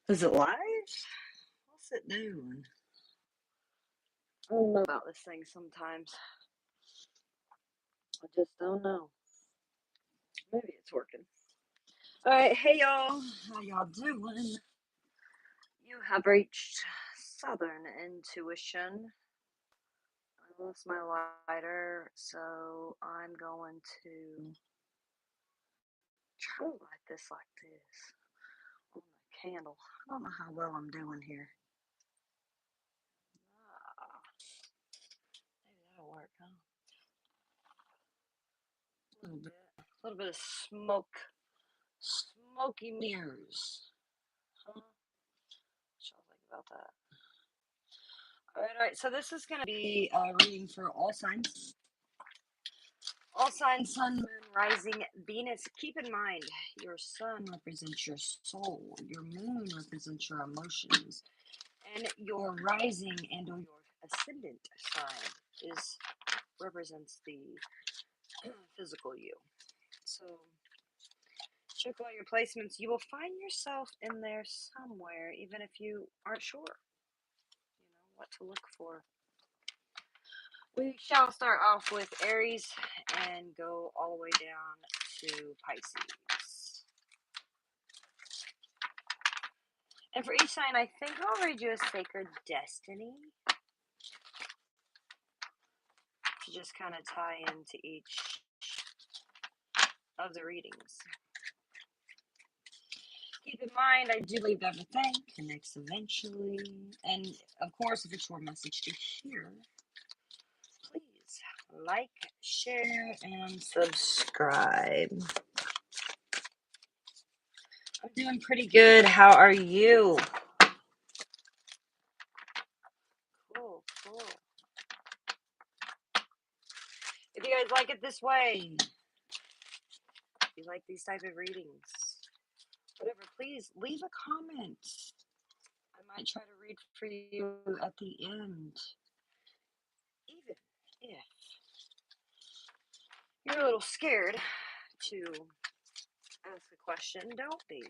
Is it live? What's it doing? I don't know about this thing sometimes. I just don't know. Maybe it's working. Alright, hey y'all. How y'all doing? You have reached Southern Intuition. I lost my lighter, so I'm going to try to light this like this on the candle. I don't know how well I'm doing here. Ah, maybe that'll work, huh? A little bit of smoke. Smoky mirrors. Huh? What y'all think about that? All right. So this is going to be a reading for all signs. All signs, sun, moon, rising, Venus. Keep in mind, your sun represents your soul. Your moon represents your emotions. And your rising and or your ascendant sign represents the physical you. So check all your placements. You will find yourself in there somewhere, even if you aren't sure, what to look for. We shall start off with Aries and go all the way down to Pisces. And for each sign, I think I'll read you a sacred destiny to just kind of tie into each of the readings. Keep in mind, I do believe everything connects eventually. And of course, if it's your message to hear, please like, share, and subscribe. I'm doing pretty good. How are you? Cool. If you guys like it this way, if you like these type of readings, whatever, please leave a comment. I might try to read for you at the end. Even if you're a little scared to ask a question, don't be.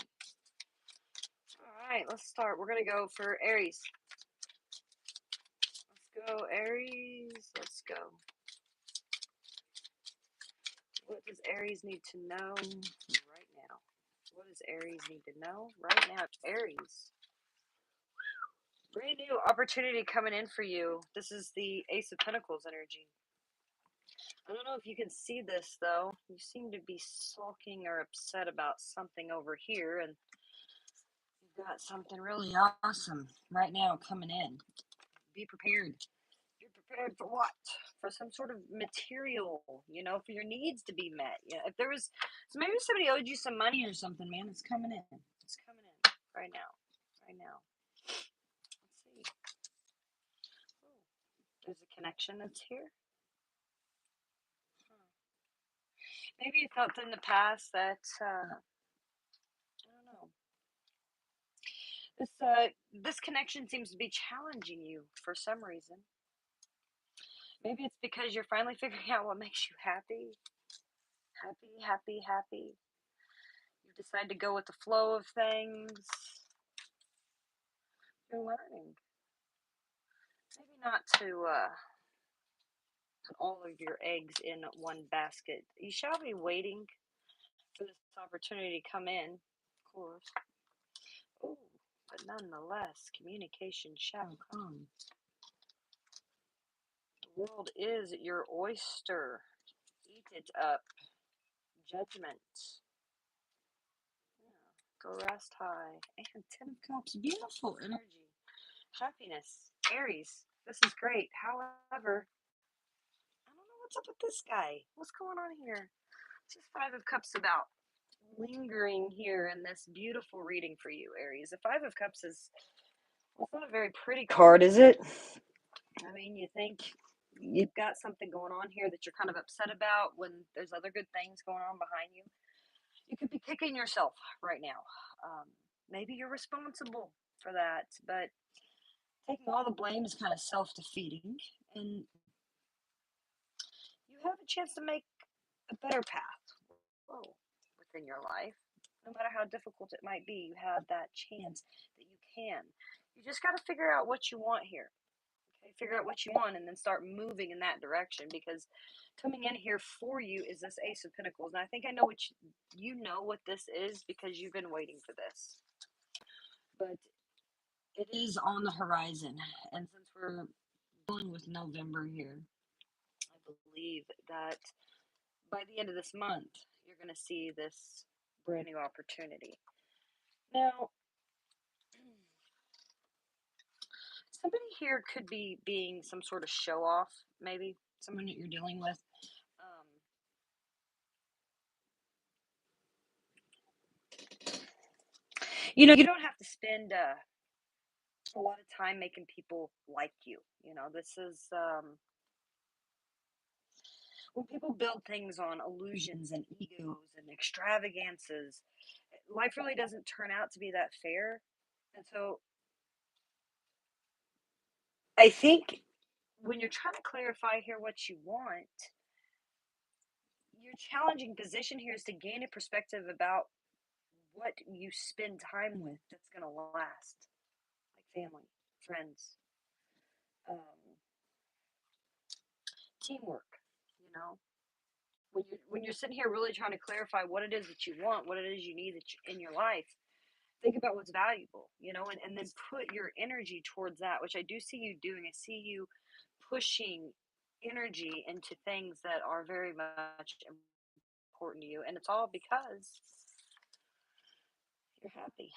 Alright, let's start. We're going to go for Aries. Let's go, Aries. Let's go. What does Aries need to know right now? What does Aries need to know right now? Aries. Brand new opportunity coming in for you. This is the Ace of Pentacles energy. I don't know if you can see this, though. You seem to be sulking or upset about something over here, and you've got something really awesome right now coming in. Be prepared. You're prepared for what? For some sort of material, for your needs to be met. Yeah, if there was, so maybe somebody owed you some money or something, man. It's coming in. It's coming in right now. Right now. Let's see. Oh, there's a connection that's here. Maybe you felt in the past that I don't know. This connection seems to be challenging you for some reason. Maybe it's because you're finally figuring out what makes you happy. Happy. You decide to go with the flow of things. You're learning. Maybe not to put all of your eggs in one basket. You shall be waiting for this opportunity to come in, of course. Oh, but nonetheless, communication shall come. The world is your oyster. Eat it up. Judgment. Yeah. Go rest high. And Ten of Cups. Beautiful energy. Happiness. Aries. This is great. However, I don't know what's up with this guy. What's going on here? This is Five of Cups about lingering here in this beautiful reading for you, Aries. The Five of Cups is, well, it's not a very pretty card, is it? I mean, you think you've got something going on here that you're kind of upset about when there's other good things going on behind you. You could be kicking yourself right now. Maybe you're responsible for that, but taking all the blame is kind of self-defeating, and you have a chance to make a better path within your life. No matter how difficult it might be, you have that chance that you can. You just got to figure out what you want here. Okay, figure out what you want and then start moving in that direction because coming in here for you is this Ace of Pentacles. And I think I know you know what this is because you've been waiting for this. But it is on the horizon. And since we're dealing with November here, I believe that by the end of this month, you're going to see this brand new opportunity. Now, somebody here could be being some sort of show off, maybe someone that you're dealing with. Um, you don't have to spend a lot of time making people like you. This is when people build things on illusions and egos and extravagances, life really doesn't turn out to be that fair. And so I think when you're trying to clarify here what you want, your challenging position here is to gain a perspective about what you spend time with that's going to last, like family, friends, um, teamwork. You know, when you're sitting here really trying to clarify what it is that you want, what it is you need in your life, think about what's valuable. And then put your energy towards that, which I do see you doing. I see you pushing energy into things that are very much important to you, and it's all because you're happy.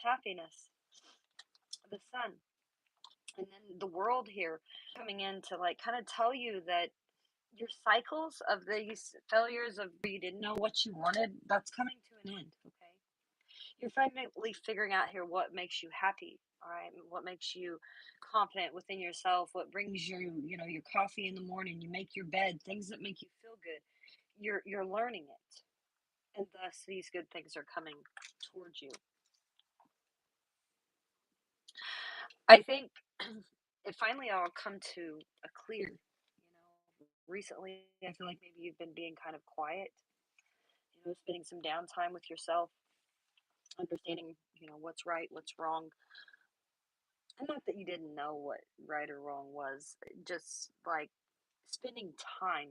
Happiness, the sun, and then the world here coming in to like kind of tell you that your cycles of these failures of where you didn't know what you wanted, that's coming to an end. Okay, you're finally figuring out here what makes you happy. All right, what makes you confident within yourself, what brings your coffee in the morning, you make your bed, things that make you feel good. You're learning it, and thus these good things are coming towards you. I think it finally all come to a clear. Recently I feel like maybe you've been being kind of quiet, spending some downtime with yourself, understanding, what's right, what's wrong. And not that you didn't know what right or wrong was, just like spending time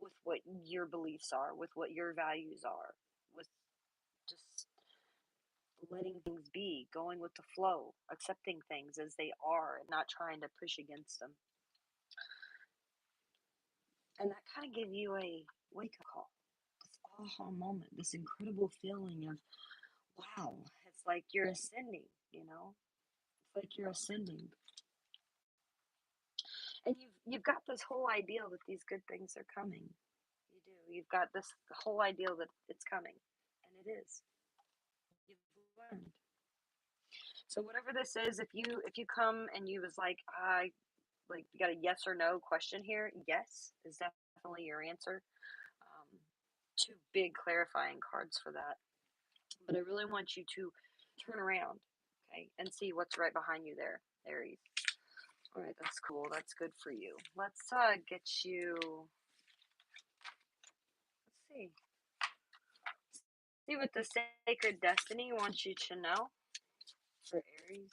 with what your beliefs are, with what your values are, with just letting things be, going with the flow, accepting things as they are, and not trying to push against them. And that kind of gave you a wake up call, this aha moment, this incredible feeling of, wow, it's like you're ascending, It's like you're ascending. And you've got this whole ideal that these good things are coming. You do. You've got this whole ideal that it's coming. And it is. You've learned. So whatever this is, if you come and you was like, I like you got a yes or no question here, yes is definitely your answer. Um, two big clarifying cards for that. But I really want you to turn around, okay, and see what's right behind you there, Aries. All right, that's cool. That's good for you. Let's get you. Let's see what the sacred destiny wants you to know for Aries.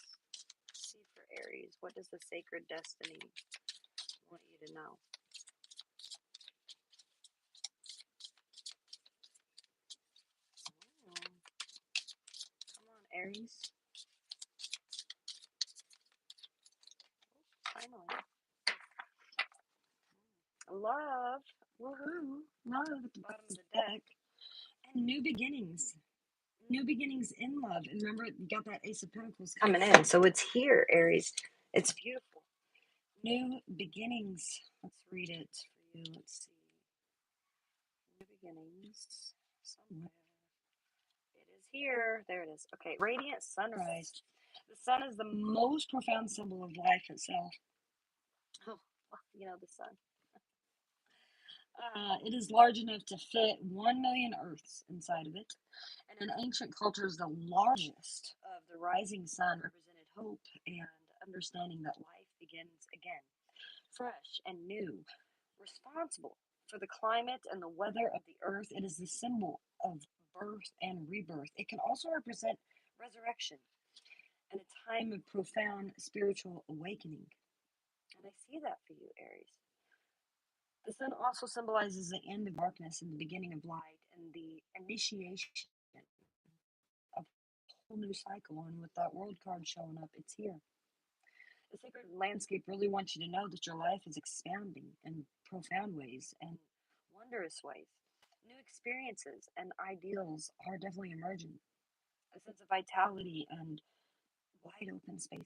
Let's see for Aries, what does the sacred destiny want you to know? Oh, come on, Aries. Finally, love. Woohoo! Love at the bottom of the deck. And new beginnings. New beginnings in love. And remember, you got that Ace of Pentacles coming in. So it's here, Aries. It's beautiful. New beginnings. Let's read it for you. Let's see. New beginnings. Somewhere. It is here. There it is. Okay. Radiant sunrise. The sun is the most profound symbol of life itself. Oh, the sun. It is large enough to fit 1 million Earths inside of it. And in ancient cultures, the largest of the rising sun represented hope and understanding that life begins again, fresh and new. Responsible for the climate and the weather of the Earth, it is the symbol of birth and rebirth. It can also represent resurrection and a time of profound spiritual awakening. And I see that for you, Aries. The sun also symbolizes the end of darkness and the beginning of light and the initiation of a whole new cycle. And with that world card showing up, it's here. The sacred landscape really wants you to know that your life is expanding in profound ways and wondrous ways. New experiences and ideals are definitely emerging. A sense of vitality and wide open spaces,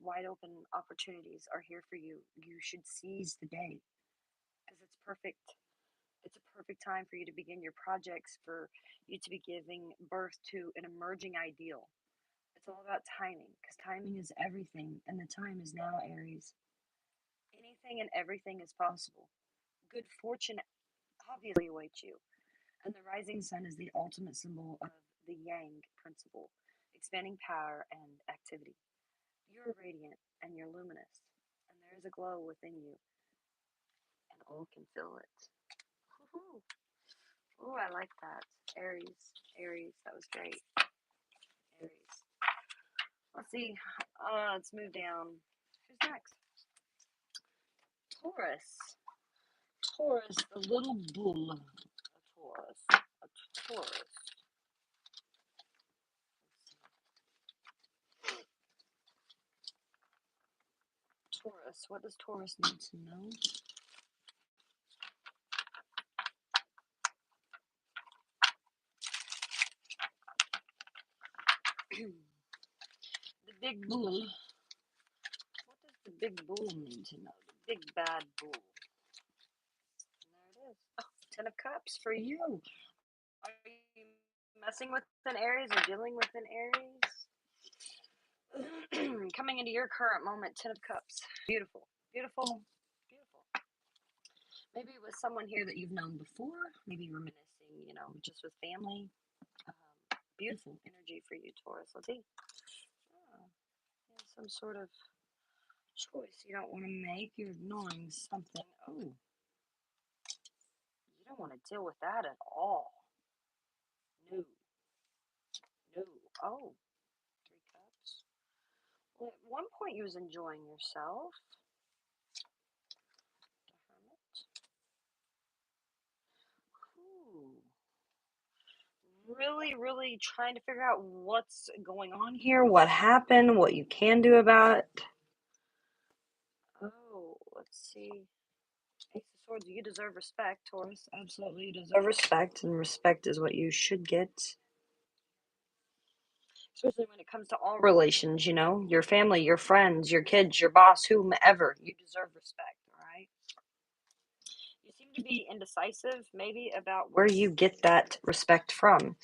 wide open opportunities are here for you. You should seize the day because it's perfect. It's a perfect time for you to begin your projects, for you to be giving birth to an emerging ideal. It's all about timing because timing is everything, and the time is now, Aries. Anything and everything is possible. Good fortune obviously awaits you, and the rising sun is the ultimate symbol of the yang principle, expanding power and activity. You're radiant and you're luminous, and there is a glow within you, and all can feel it. Woohoo! Oh, I like that. Aries, Aries, that was great. Aries. Let's see. Let's move down. Who's next? Taurus. Taurus, the little bull. A Taurus. A Taurus. Taurus. What does Taurus need to know? The big bull. What does the big bull need to know? The big bad bull. And there it is. Oh, Ten of Cups for you. Are you messing with an Aries or dealing with an Aries? Coming into your current moment, Ten of Cups. Beautiful. Beautiful. Beautiful. Maybe it was someone here that you've known before. Maybe reminiscing, just with family. Beautiful energy for you, Taurus. Let's see. Oh, some sort of choice you don't want to make. You're ignoring something. Oh, you don't want to deal with that at all. No. No. Oh, Three Cups. Well, at one point you was enjoying yourself. The Hermit. Ooh. Really, really trying to figure out what's going on here, what happened, what you can do about it. Oh, let's see. Ace of Swords, you deserve respect, Taurus. Absolutely, you deserve respect, and respect is what you should get. Especially when it comes to all relations, your family, your friends, your kids, your boss, whomever. You deserve respect, all right? You seem to be indecisive, maybe, about where you get that respect from.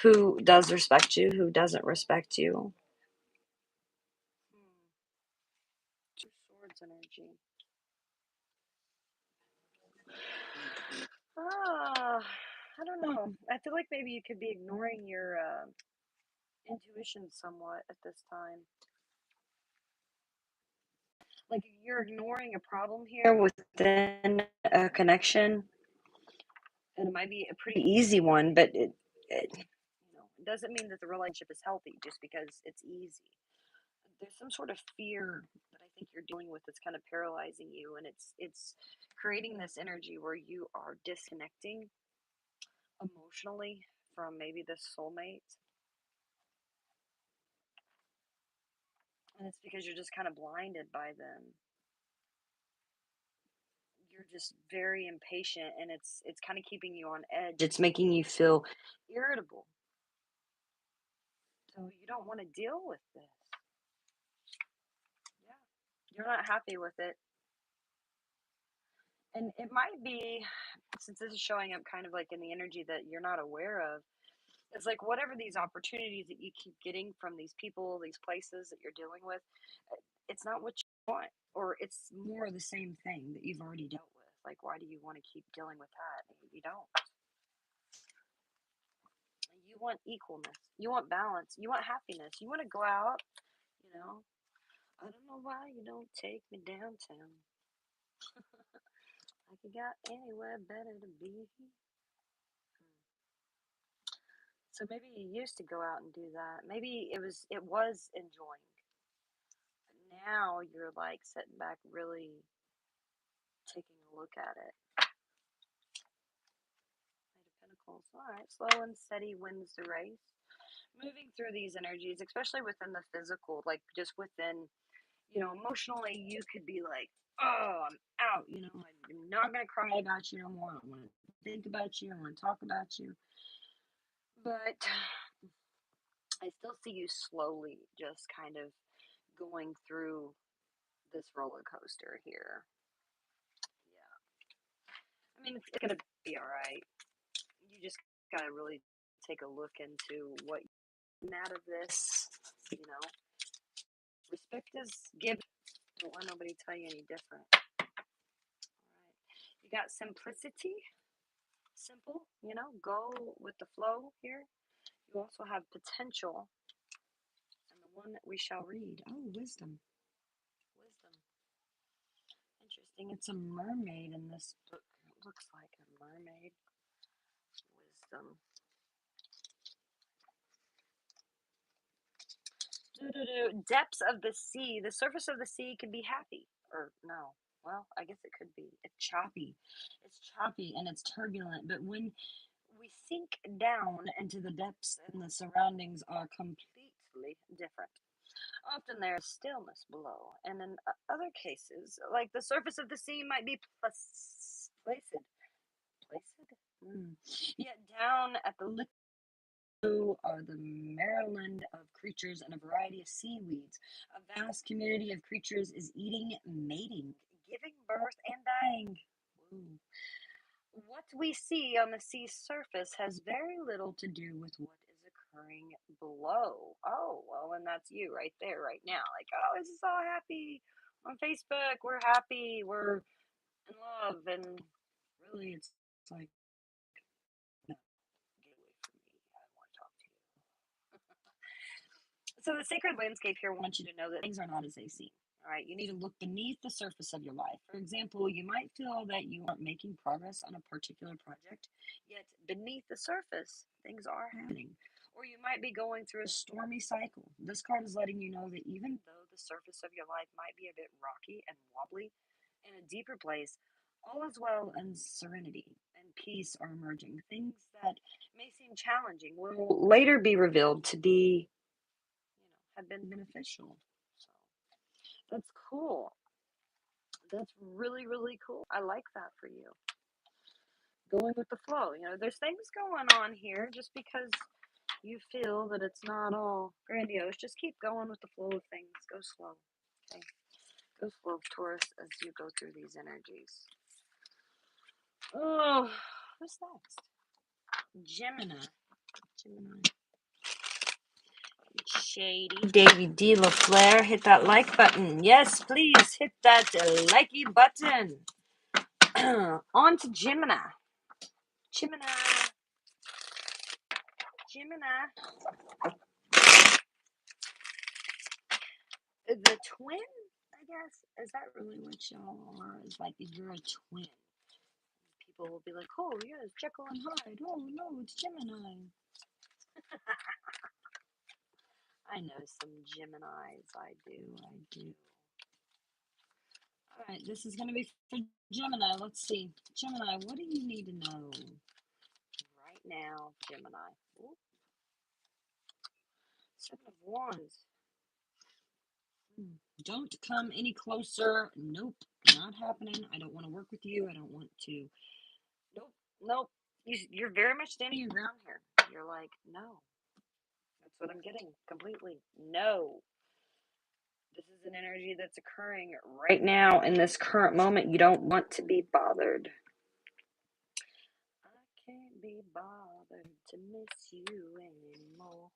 Who does respect you, who doesn't respect you. Two Swords energy. I don't know. I feel like maybe you could be ignoring your intuition somewhat at this time. Like you're ignoring a problem here within a connection, and it might be a pretty easy one, but it doesn't mean that the relationship is healthy just because it's easy. There's some sort of fear that I think you're dealing with that's kind of paralyzing you, and it's creating this energy where you are disconnecting emotionally from maybe this soulmate. And it's because you're just kind of blinded by them. You're just very impatient, and it's kind of keeping you on edge. It's making you feel irritable. So you don't want to deal with this. Yeah. You're not happy with it. And it might be, since this is showing up kind of like in the energy that you're not aware of, it's like whatever these opportunities that you keep getting from these people, these places that you're dealing with, it's not what you want, or it's more of the same thing that you've already dealt with. Like, why do you want to keep dealing with that? You don't. You want equalness. You want balance. You want happiness. You want to go out, you know. I don't know why you don't take me downtown. Like you got anywhere better to be. So maybe you used to go out and do that. Maybe it was enjoying, but now you're like sitting back, really taking a look at it. Knight of Pentacles. All right, slow and steady wins the race. Moving through these energies, especially within the physical, like just within, emotionally, you could be like, oh, I'm out. I'm not gonna cry about you no more. I don't want to think about you. I want to talk about you. But I still see you slowly, just kind of going through this roller coaster here. Yeah, I mean, it's gonna be all right. You just gotta really take a look into what you get out of this. You know, respect is given. Don't let nobody tell you any different. All right, you got simplicity, simple. Go with the flow here. You also have potential, and the one that we shall read. Oh, wisdom, wisdom. Interesting. It's a mermaid in this book. It looks like a mermaid. Wisdom. Depths of the sea. The surface of the sea can be happy. Or no. Well, I guess it could be. It's choppy. It's choppy and it's turbulent. But when we sink down into the depths and the surroundings are completely different. Often there is stillness below, and in other cases, like the surface of the sea might be placid. Placid? Yet down at the liquid are the Maryland of creatures and a variety of seaweeds. A vast community of creatures is eating, mating, giving birth, and dying. Woo. What we see on the sea surface has very little to do with what is occurring below. Oh, well, and that's you right there, right now. Like, oh, this is all happy on Facebook. We're happy. We're in love. And really, it's like, no, get away from me. I don't want to talk to you. So the sacred landscape here wants you to know that things are not as they seem. All right, you need to look beneath the surface of your life. For example, you might feel that you aren't making progress on a particular project, yet beneath the surface, things are happening. Or you might be going through a stormy cycle. This card is letting you know that even though the surface of your life might be a bit rocky and wobbly, in a deeper place, all is well and serenity and peace are emerging. Things that may seem challenging will later be revealed to be have been beneficial. So that's cool. That's really, really cool. I like that for you. Going with the flow. There's things going on here just because you feel that it's not all grandiose. Just keep going with the flow of things. Go slow. Okay. Go slow, Taurus, as you go through these energies. Oh, what's next? Gemini. Gemini. Shady Davy D. LaFleur, hit that like button. Yes, please hit that likey button. On to Gemini. Gemini. Gemini. The twin, I guess. Is that really what y'all are? It's like if you're a twin. People will be like, oh, yes, Jekyll and Hyde. Oh, no, it's Gemini. I know some Geminis. I do. All right, this is going to be for Gemini. Let's see. Gemini, what do you need to know right now, Gemini? Ooh, Seven of Wands. Don't come any closer. Nope, not happening. I don't want to work with you. I don't want to. Nope. You're very much standing your ground here. You're like, no. That's what I'm getting completely. No. This is an energy that's occurring right now in this current moment. You don't want to be bothered. I can't be bothered to miss you anymore.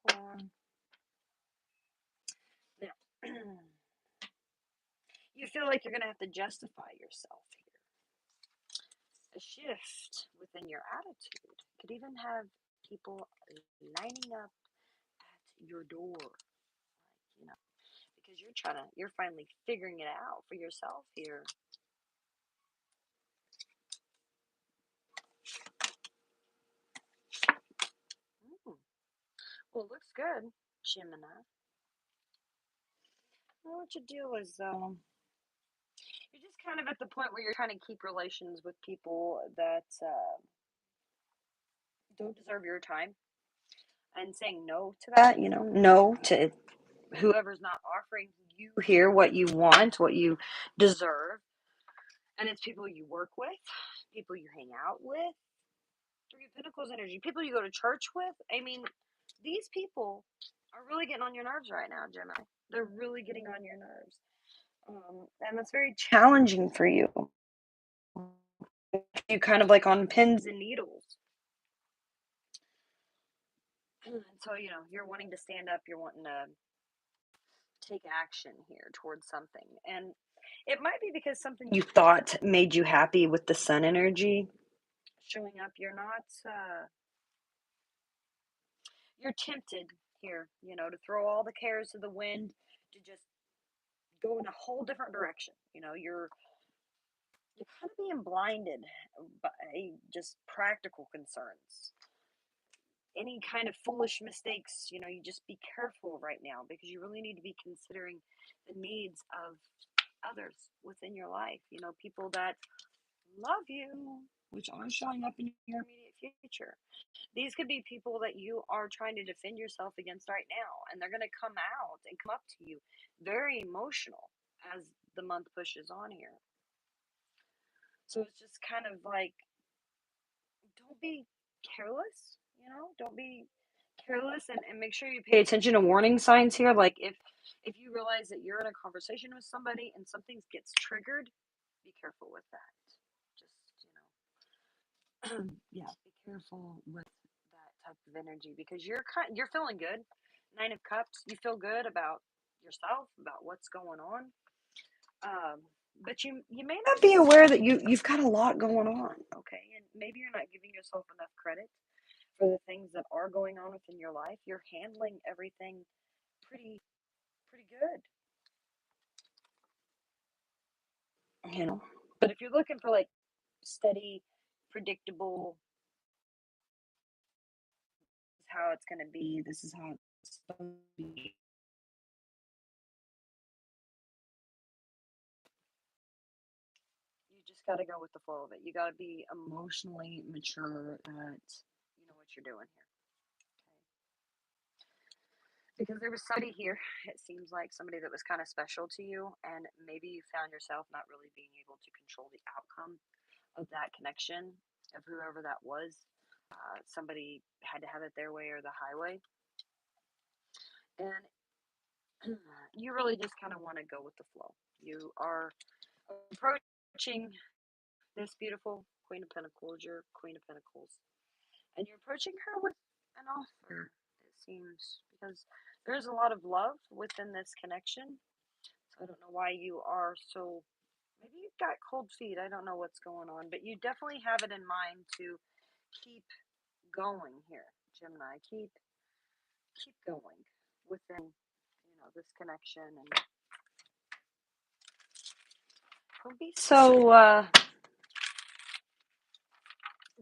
Now, you feel like you're going to have to justify yourself here. A shift within your attitude could even have people lining up at your door. Because you're finally figuring it out for yourself here. Mm. good, Gemini. Well, what you do is you're just kind of at the point where you're trying to keep relations with people that don't deserve your time and saying no to that, no to whoever's not offering you here what you want, what you deserve. And it's people you work with, people you hang out with, Three of Pentacles energy, people you go to church with. I mean, these people are really getting on your nerves right now, Gemini. They're really getting on your nerves. And that's very challenging for you. You kind of like on pins and needles. And so, you're wanting to stand up, you're wanting to take action here towards something. And it might be because something you thought made you happy with the sun energy showing up. You're tempted here, to throw all the cares to the wind, to just go in a whole different direction. You're kind of being blinded by just practical concerns. Any kind of foolish mistakes, you just be careful right now because you really need to be considering the needs of others within your life. People that love you, which are showing up in your immediate future. These could be people that you are trying to defend yourself against right now, and they're going to come out and come up to you very emotional as the month pushes on here. So it's just kind of like, don't be careless, don't be careless, and make sure you pay attention to warning signs here. Like if you realize that you're in a conversation with somebody and something gets triggered, be careful with that. Just, yeah, be careful with that type of energy because you're feeling good. Nine of Cups, you feel good about yourself, about what's going on. But you may not be aware that you've got a lot going on, okay? And maybe you're not giving yourself enough credit for the things that are going on within your life. You're handling everything pretty good, you know. But if you're looking for like steady, predictable, this is how it's going to be. This is how it's supposed to be. You just got to go with the flow of it. You got to be emotionally mature at what you're doing here. Because there was somebody here, it seems like somebody that was kind of special to you, and maybe you found yourself not really being able to control the outcome of that connection of whoever that was. Somebody had to have it their way or the highway, and you really just kind of want to go with the flow. You are approaching this beautiful Queen of Pentacles, your Queen of Pentacles, and you're approaching her with an offer, it seems, because there's a lot of love within this connection. So I don't know why you are so. Maybe you've got cold feet. I don't know what's going on, but you definitely have it in mind to keep going here, Gemini. Keep going within this connection, and don't be so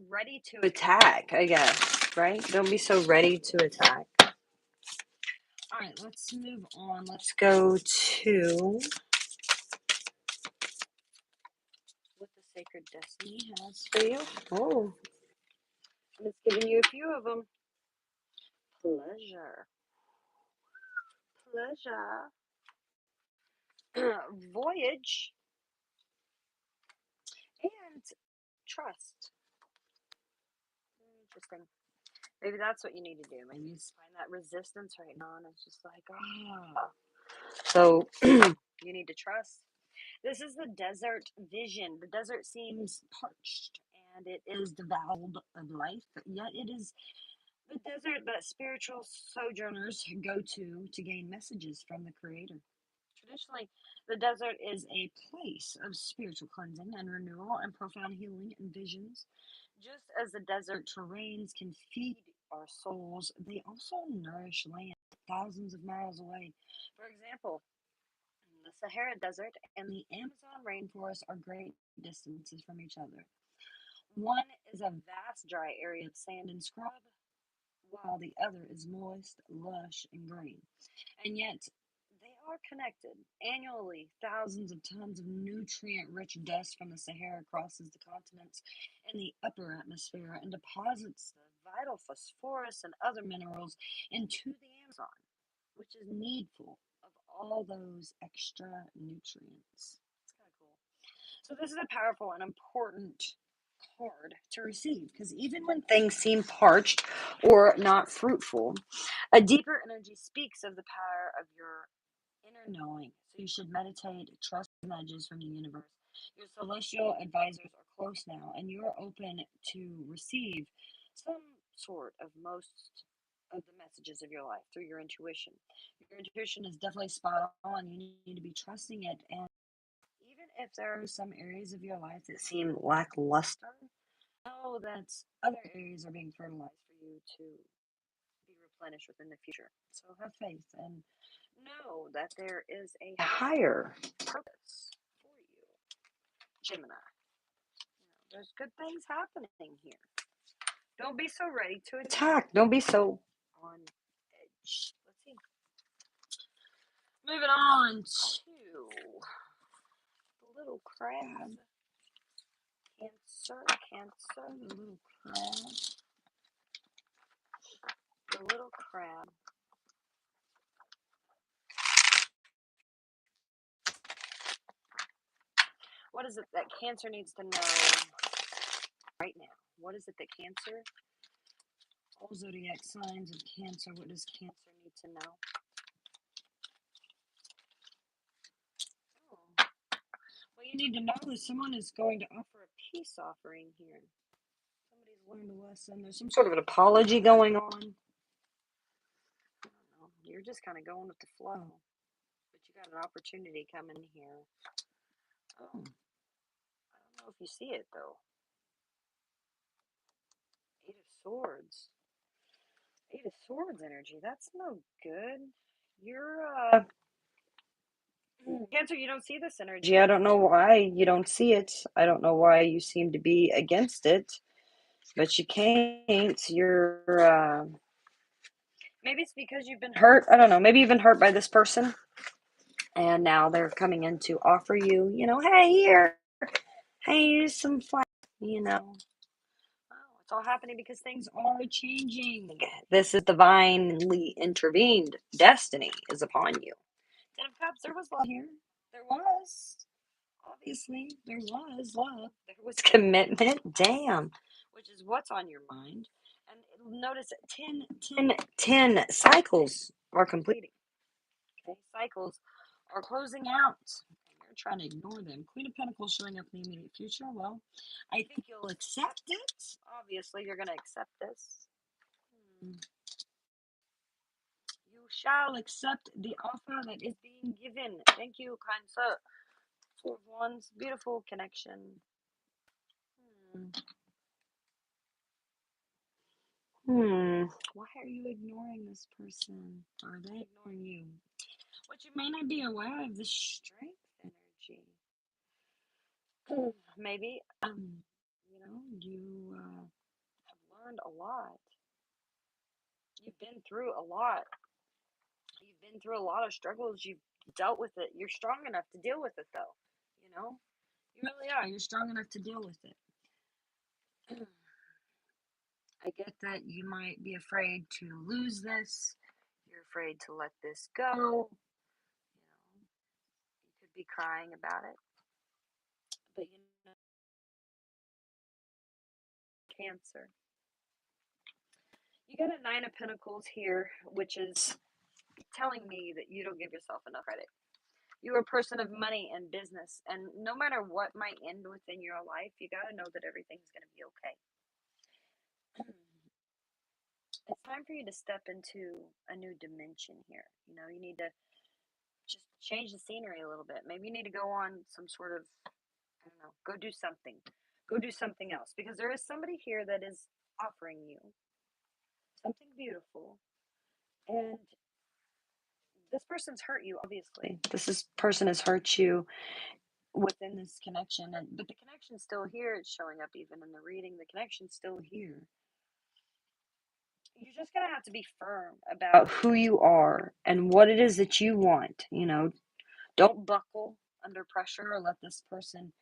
ready to attack. I guess, right? Don't be so ready to attack. All right, let's move on. Let's go to what the Sacred Destiny has for you. Oh, and it's giving you a few of them. Pleasure. Pleasure. Voyage. And trust. Interesting. Maybe that's what you need to do. Maybe you just find that resistance right now, and it's just like, ah. So you need to trust. This is the desert vision. The desert seems parched, and it is devoid of life, yet it is the desert that spiritual sojourners go to gain messages from the Creator. Traditionally, the desert is a place of spiritual cleansing and renewal and profound healing and visions. Just as the desert terrains can feed our souls, they also nourish land thousands of miles away. For example, the Sahara Desert and the Amazon rainforest are great distances from each other. One is a vast dry area of sand and scrub, while the other is moist, lush, and green. And yet, they are connected. Annually, thousands of tons of nutrient rich dust from the Sahara crosses the continents in the upper atmosphere and deposits the vital phosphorus and other minerals into the Amazon, which is needful of all those extra nutrients. It's kind of cool. So, this is a powerful and important card to receive because even when things seem parched or not fruitful, a deeper energy speaks of the power of your inner knowing. So you should meditate, trust the nudges from the universe. Your celestial advisors are close now, and you are open to receive some sort of most of the messages of your life through your intuition. Your intuition is definitely spot on. You need to be trusting it. And even if there are some areas of your life that seem lackluster, know that other areas are being fertilized for you to be replenished within the future. So have faith and know that there is a higher purpose for you, Gemini. There's good things happening here. Don't be so ready to attack. Don't be so on edge. Let's see. Moving on to the little crab. Cancer, Cancer, the little crab. The little crab. What is it that Cancer needs to know right now? What is it that Cancer, all zodiac signs of Cancer, what does Cancer need to know? Oh. Well, you need to know that someone is going to offer a peace offering here. Somebody's learned a lesson. There's some sort of an apology going on. I don't know. You're just kind of going with the flow. But you got an opportunity coming here. Oh. I don't know if you see it, though. Eight of Swords. Eight of Swords energy. That's no good. You're, Cancer, you don't see this energy. I don't know why you don't see it. I don't know why you seem to be against it, but you can't. Maybe it's because you've been hurt. I don't know. Maybe you've been hurt by this person, and now they're coming in to offer you, hey, here, hey, here's some fun, you know. Oh, it's all happening because things are changing. This is divinely intervened. Destiny is upon you. Ten of Cups, there was love here. There was. Obviously, there was love. There was commitment. Damn. Which is what's on your mind. And notice 10 cycles are completing. Okay, cycles are closing out. And you're trying to ignore them. Queen of Pentacles showing up in the immediate future. Well, I think you'll accept it. Obviously, you're going to accept this. You shall accept the offer that is being given. Thank you, kind sir. Four of Wands, beautiful connection. Why are you ignoring this person? Or are they ignoring you? What you may not be aware of the strength energy. Maybe, you have learned a lot. You've been through a lot. You've been through a lot of struggles. You've dealt with it. You're strong enough to deal with it, though. You know, you really are. You're strong enough to deal with it. I get that you might be afraid to lose this. You're afraid to let this go. You could be crying about it. But Cancer. You got a Nine of Pentacles here, which is telling me that you don't give yourself enough credit. You're a person of money and business, and no matter what might end within your life, you got to know that everything's going to be okay. It's time for you to step into a new dimension here. You need to just change the scenery a little bit. Maybe you need to go on some sort of, I don't know, go do something. Go do something else, because there is somebody here that is offering you something beautiful, and this person's hurt you, obviously. Person has hurt you within this connection, but the connection's still here. It's showing up even in the reading. The connection's still here. you're just gonna have to be firm about who you are and what it is that you want. Don't buckle under pressure or let this person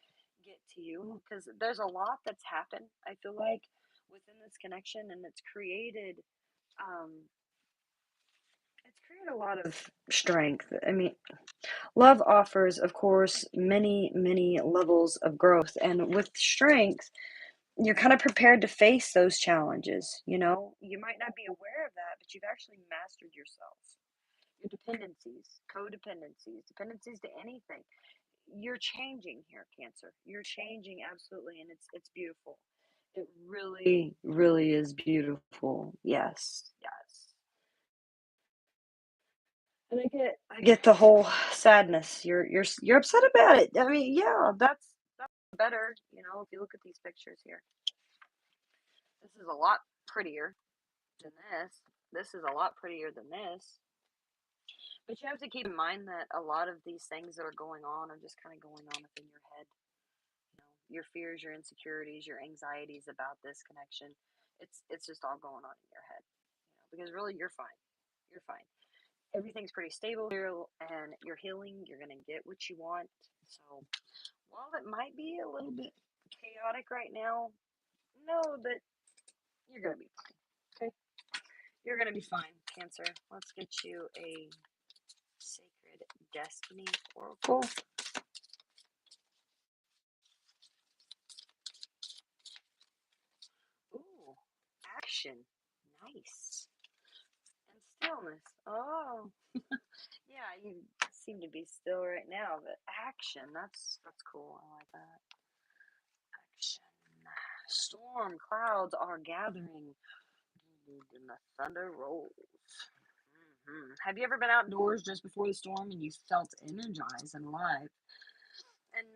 get to you, because there's a lot that's happened, I feel like, within this connection, and um it's created a lot of strength. I mean, love offers, of course, many, many levels of growth, and with strength, you're kind of prepared to face those challenges. You might not be aware of that, but you've actually mastered yourself, your dependencies, codependencies, dependencies to anything. You're changing here, Cancer. You're changing, absolutely, and it's beautiful. It really, really is beautiful. Yes, yes. And I get the whole sadness. You're upset about it. I mean, yeah, that's better. If you look at these pictures here, this is a lot prettier than this. This is a lot prettier than this. But you have to keep in mind that a lot of these things that are going on are just kind of going on within your head. Your fears, your insecurities, your anxieties about this connection. It's just all going on in your head. Because really you're fine. You're fine. Everything's pretty stable here, and you're healing. You're gonna get what you want. So while it might be a little bit chaotic right now, know that you're gonna be fine. Okay? You're gonna be fine, Cancer. Let's get you a Sacred Destiny Oracle. Ooh, action. Nice. And stillness. Oh, yeah, you seem to be still right now, but action. That's cool. I like that. Action. Storm clouds are gathering, and the thunder rolls. Have you ever been outdoors just before the storm and you felt energized and alive, and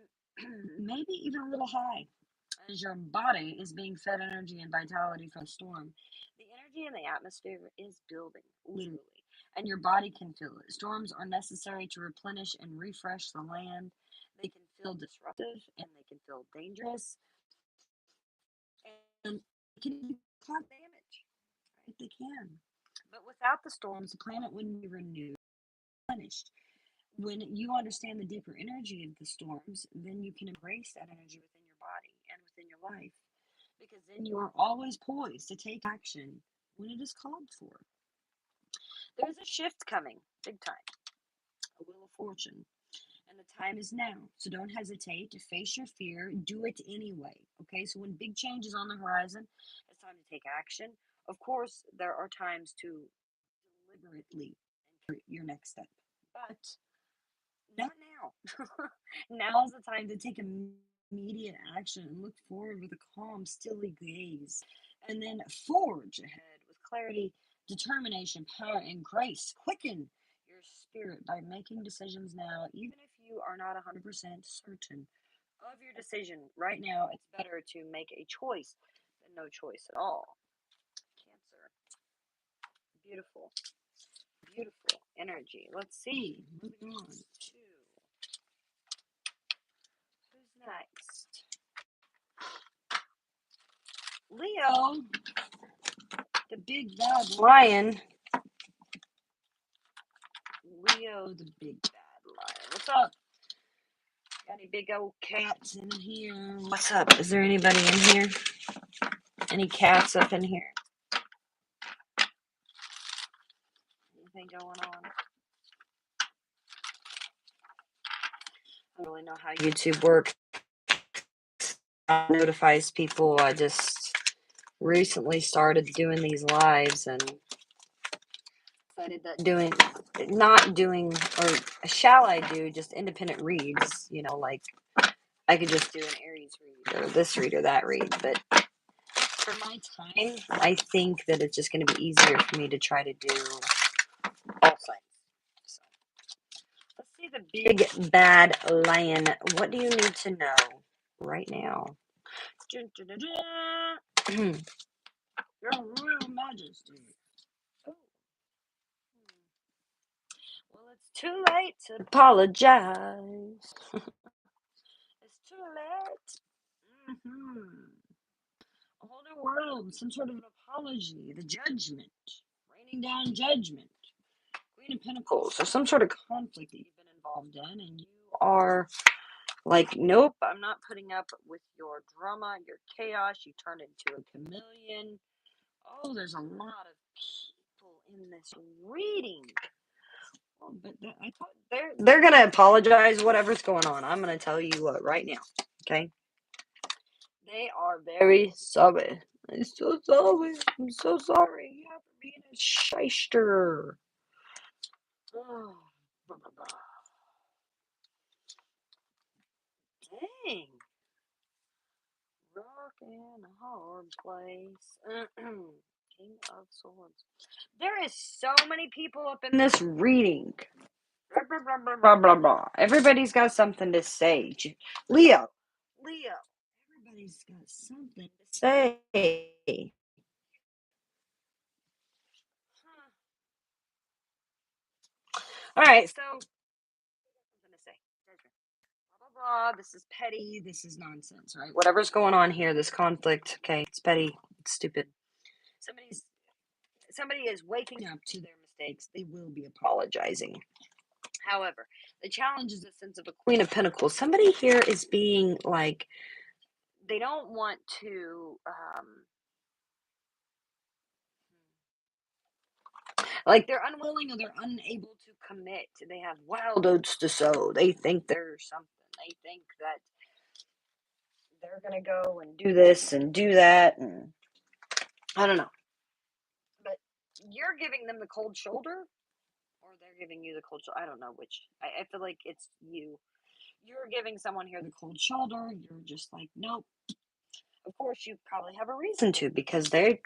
maybe even a little high, as your body is being fed energy and vitality from the storm? The energy in the atmosphere is building, literally, and your body can feel it. Storms are necessary to replenish and refresh the land. They can feel disruptive and they can feel dangerous, and they can even cause damage. Right? They can. But without the storms, the planet wouldn't be renewed, replenished. When you understand the deeper energy of the storms, then you can embrace that energy within your body and within your life, because then you are always poised to take action when it is called for. There's a shift coming, big time, a wheel of fortune, and the time is now. So don't hesitate to face your fear. Do it anyway. Okay, so when big change is on the horizon, it's time to take action. Of course, there are times to deliberately enter your next step, but not now. Now is the time to take immediate action and look forward with a calm, stilly gaze, and then forge ahead with clarity, determination, power, and grace. Quicken your spirit by making decisions now, even if you are not 100% certain of your decision. Right now, it's better to make a choice than no choice at all. Cancer. Beautiful, beautiful energy. Let's see. Moving on to who's next? Leo, the big bad lion. Leo, the big bad lion. What's up? Got any big old cats in here? What's up? Is there anybody in here? Any cats up in here? Anything going on? I don't really know how YouTube works. It notifies people. I just recently started doing these lives and decided that not doing, or shall I do just independent reads, like I could just do an Aries read or this read or that read, but for my time, I think that it's just going to be easier for me to try to do all signs. So, let's see the big bad lion. What do you need to know right now? Dun, dun, dun, dun. Your Royal Majesty. Oh. Well, it's too late to apologize. It's too late. A whole new world some sort of an apology, the judgment, raining down judgment. Queen of Pentacles. So some sort of conflict that you've been involved in, and you are like, nope, I'm not putting up with your drama, your chaos. You turn into a chameleon. Oh, there's a lot of people in this reading. Oh, but I thought they're gonna apologize. Whatever's going on, I'm gonna tell you what right now. Okay, they are very sorry. I'm so sorry. I'm so sorry. Yeah, for being a shyster. Oh, blah, blah, blah. Dang. Rock in a hard place. King of Swords. There is so many people up in this reading. Blah, blah, blah, blah, blah, blah, blah. Everybody's got something to say. Leo. Leo. Everybody's got something to say. Huh. All right, so I'm gonna say blah blah blah. This is petty. This is nonsense, right? Whatever's going on here, this conflict. Okay, it's petty. It's stupid. Somebody's somebody is waking up to their mistakes. They will be apologizing. However, the challenge is a sense of a Queen of Pentacles. Somebody here is being like, they don't want to, like they're unwilling or they're unable to commit. They have wild oats to sow. They think they're something. They think that they're going to go and do this and do that. And I don't know. But you're giving them the cold shoulder or they're giving you the cold shoulder. I don't know which. I feel like it's you. You're giving someone here the cold shoulder. You're just like, nope. Of course, you probably have a reason to because they're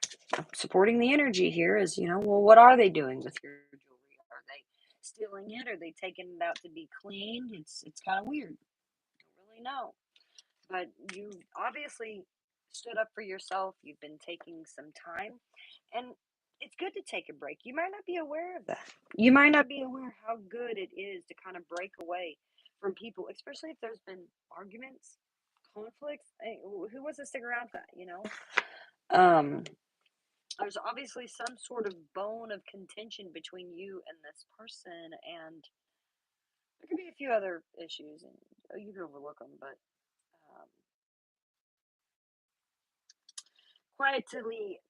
supporting the energy here. Is well, what are they doing with your jewelry? Are they stealing it? Are they taking it out to be cleaned? It's kind of weird. I don't really know, but you obviously stood up for yourself. You've been taking some time, and it's good to take a break. You might not be aware of that. You might not be aware how good it is to kind of break away from people, especially if there's been arguments, conflicts. Who wants to stick around for that? Um, there's obviously some sort of bone of contention between you and this person, and there could be a few other issues, and you can overlook them, but um, quietly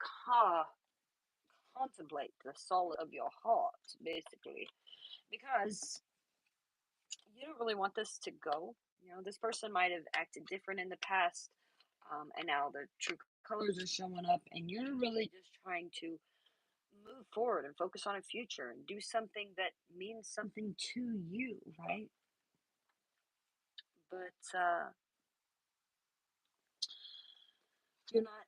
contemplate the soul of your heart, basically, because you don't really want this to go. This person might have acted different in the past, and now their true colors are showing up, and you're really just trying to move forward and focus on a future and do something that means something to you, right? But you're not.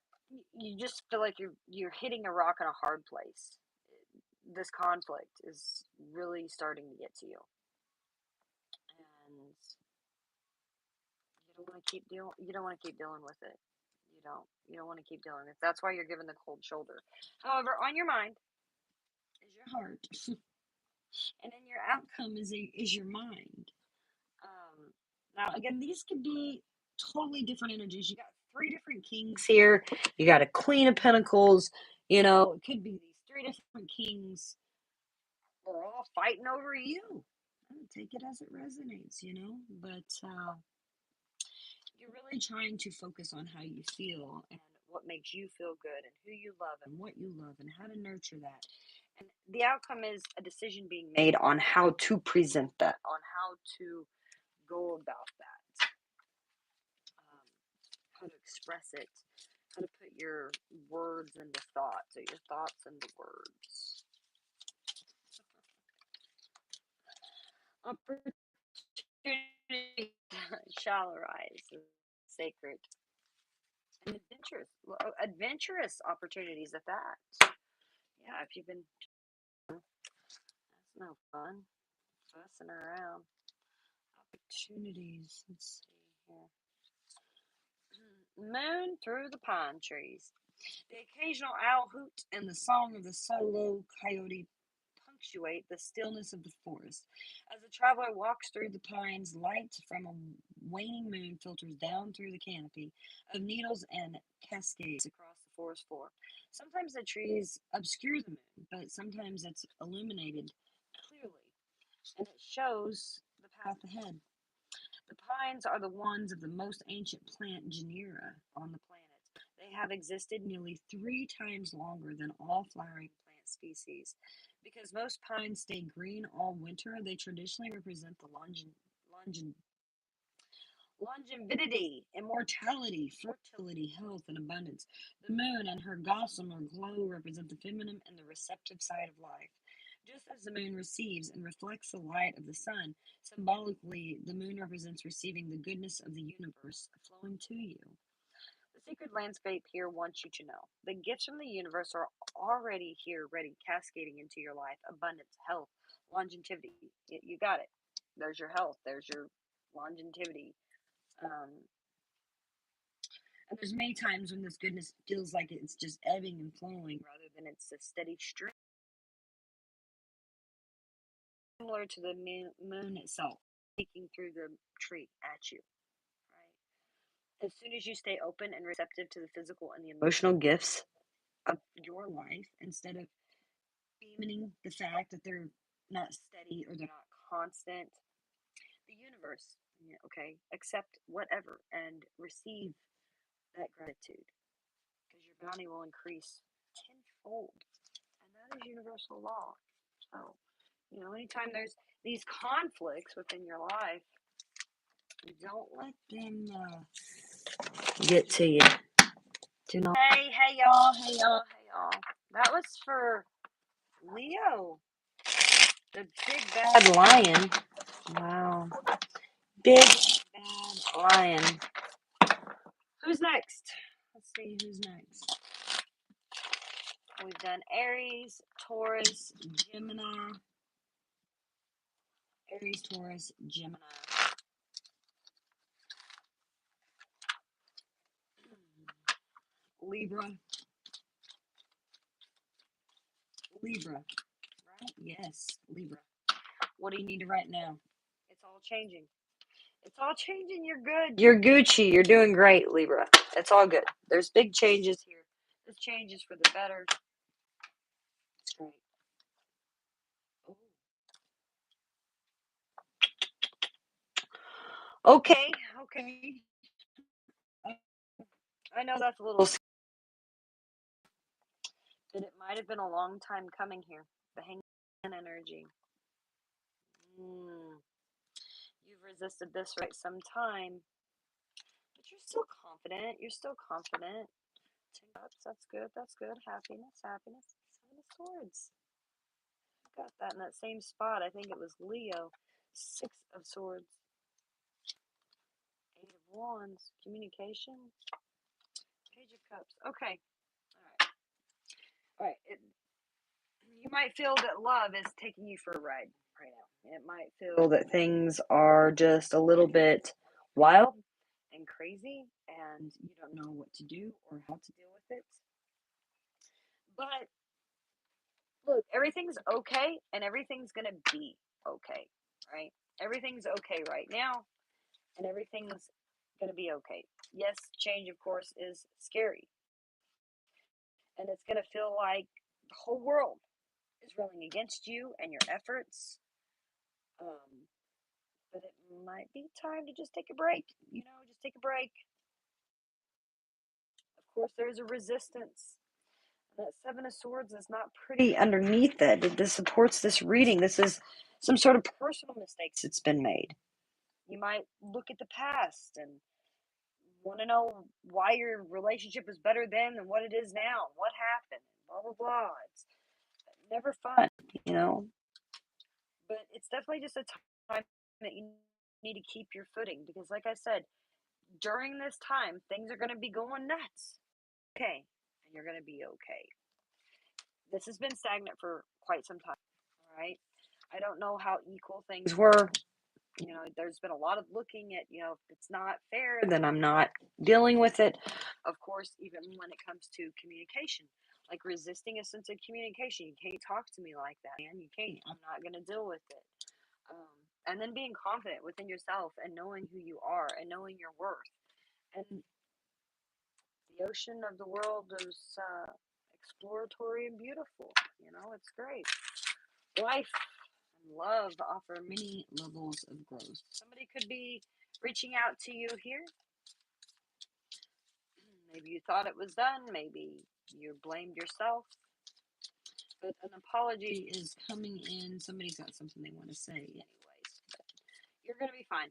You just feel like you're hitting a rock in a hard place. This conflict is really starting to get to you, and you don't want to keep dealing with it. You don't want to keep dealing with it. That's why you're given the cold shoulder. However, on your mind is your heart, and then your outcome is your mind. Now, again, these could be totally different energies. You got three different kings here. You got a Queen of Pentacles. It could be these three different kings are all fighting over you. Take it as it resonates. But you're really trying to focus on how you feel and what makes you feel good and who you love and what you love and how to nurture that. And the outcome is a decision being made on how to present that, on how to go about that, how to express it, how to put your words into thoughts or your thoughts into words. Opportunity shall arise, sacred and adventurous opportunities at that. Yeah, if you've been, that's no fun, fussing around. Opportunities. Let's see here. Moon through the pine trees. The occasional owl hoot and the song of the solo coyote punctuate the stillness of the forest. As the traveler walks through the pines, light from a waning moon filters down through the canopy of needles and cascades across the forest floor. Sometimes the trees obscure the moon, but sometimes it's illuminated clearly, and it shows the path ahead. The pines are the ones of the most ancient plant genera on the planet. They have existed nearly 3 times longer than all flowering plant species. Because most pines stay green all winter, they traditionally represent the longin, longevity, immortality, fertility, health, and abundance. The moon and her gossamer glow represent the feminine and the receptive side of life. Just as the moon receives and reflects the light of the sun, symbolically, the moon represents receiving the goodness of the universe flowing to you. The sacred landscape here wants you to know the gifts from the universe are already here, ready, cascading into your life abundance, health, longevity. You got it. There's your health, there's your longevity. Um, and there's many times when this goodness feels like it's just ebbing and flowing rather than it's a steady stream, similar to the moon itself, speaking through the tree at you, right? As soon as you stay open and receptive to the physical and the emotional gifts of your life, instead of bemoaning the fact that they're not steady or they're not constant, the universe, okay, accept whatever and receive that gratitude because your bounty will increase tenfold. And that is universal law. So, anytime there's these conflicts within your life, don't let them get to you. Do not. Hey, y'all. Hey, y'all. Hey, y'all. That was for Leo, the big bad lion. Wow. Big bad lion. Who's next? Let's see who's next. We've done Aries, Taurus, Gemini. Aries, Taurus, Gemini. Libra. Libra. Right? Yes, Libra. What do you need to write now? It's all changing. It's all changing. You're good. You're Gucci. You're doing great, Libra. It's all good. There's big changes here. This change is for the better. It's great. Okay. Okay. I know that's a little, but it might have been a long time coming here. The hangman energy. Mm. You've resisted this for some time, but you're still confident. You're still confident. 10 cups. That's good. That's good. Happiness. Happiness. 7 of swords. Got that in that same spot. I think it was Leo. 6 of swords. 8 of wands. Communication. Page of cups. Okay. All right. All right. You might feel that love is taking you for a ride right now. It might feel that things are just a little bit wild and crazy, and you don't know what to do or how to deal with it. But look, everything's okay, and everything's gonna be okay, right? Everything's okay right now, and everything's gonna be okay. Yes, change, of course, is scary, and it's gonna feel like the whole world is rolling against you and your efforts. Um, but it might be time to just take a break. Just take a break. Of course, there's a resistance. And that 7 of swords is not pretty underneath that. This supports this reading. This is some sort of personal mistakes that's been made. You might look at the past and want to know why your relationship was better then than what it is now. What happened? Blah, blah, blah. It's never fun, you know. But it's definitely just a time that you need to keep your footing because, like I said, during this time, things are going to be going nuts. Okay. And you're going to be okay. This has been stagnant for quite some time. All right. I don't know how equal things were. There's been a lot of looking at, if it's not fair, then I'm not dealing with it. Of course, even when it comes to communication, like resisting a sense of communication. You can't talk to me like that, man. You can't. I'm not going to deal with it. And then being confident within yourself and knowing who you are and knowing your worth. And the ocean of the world is exploratory and beautiful. It's great. Life and love offer many levels of growth. Somebody could be reaching out to you here. Maybe you thought it was done. Maybe you blamed yourself. But an apology is coming in. Somebody's got something they want to say, anyways. But you're going to be fine.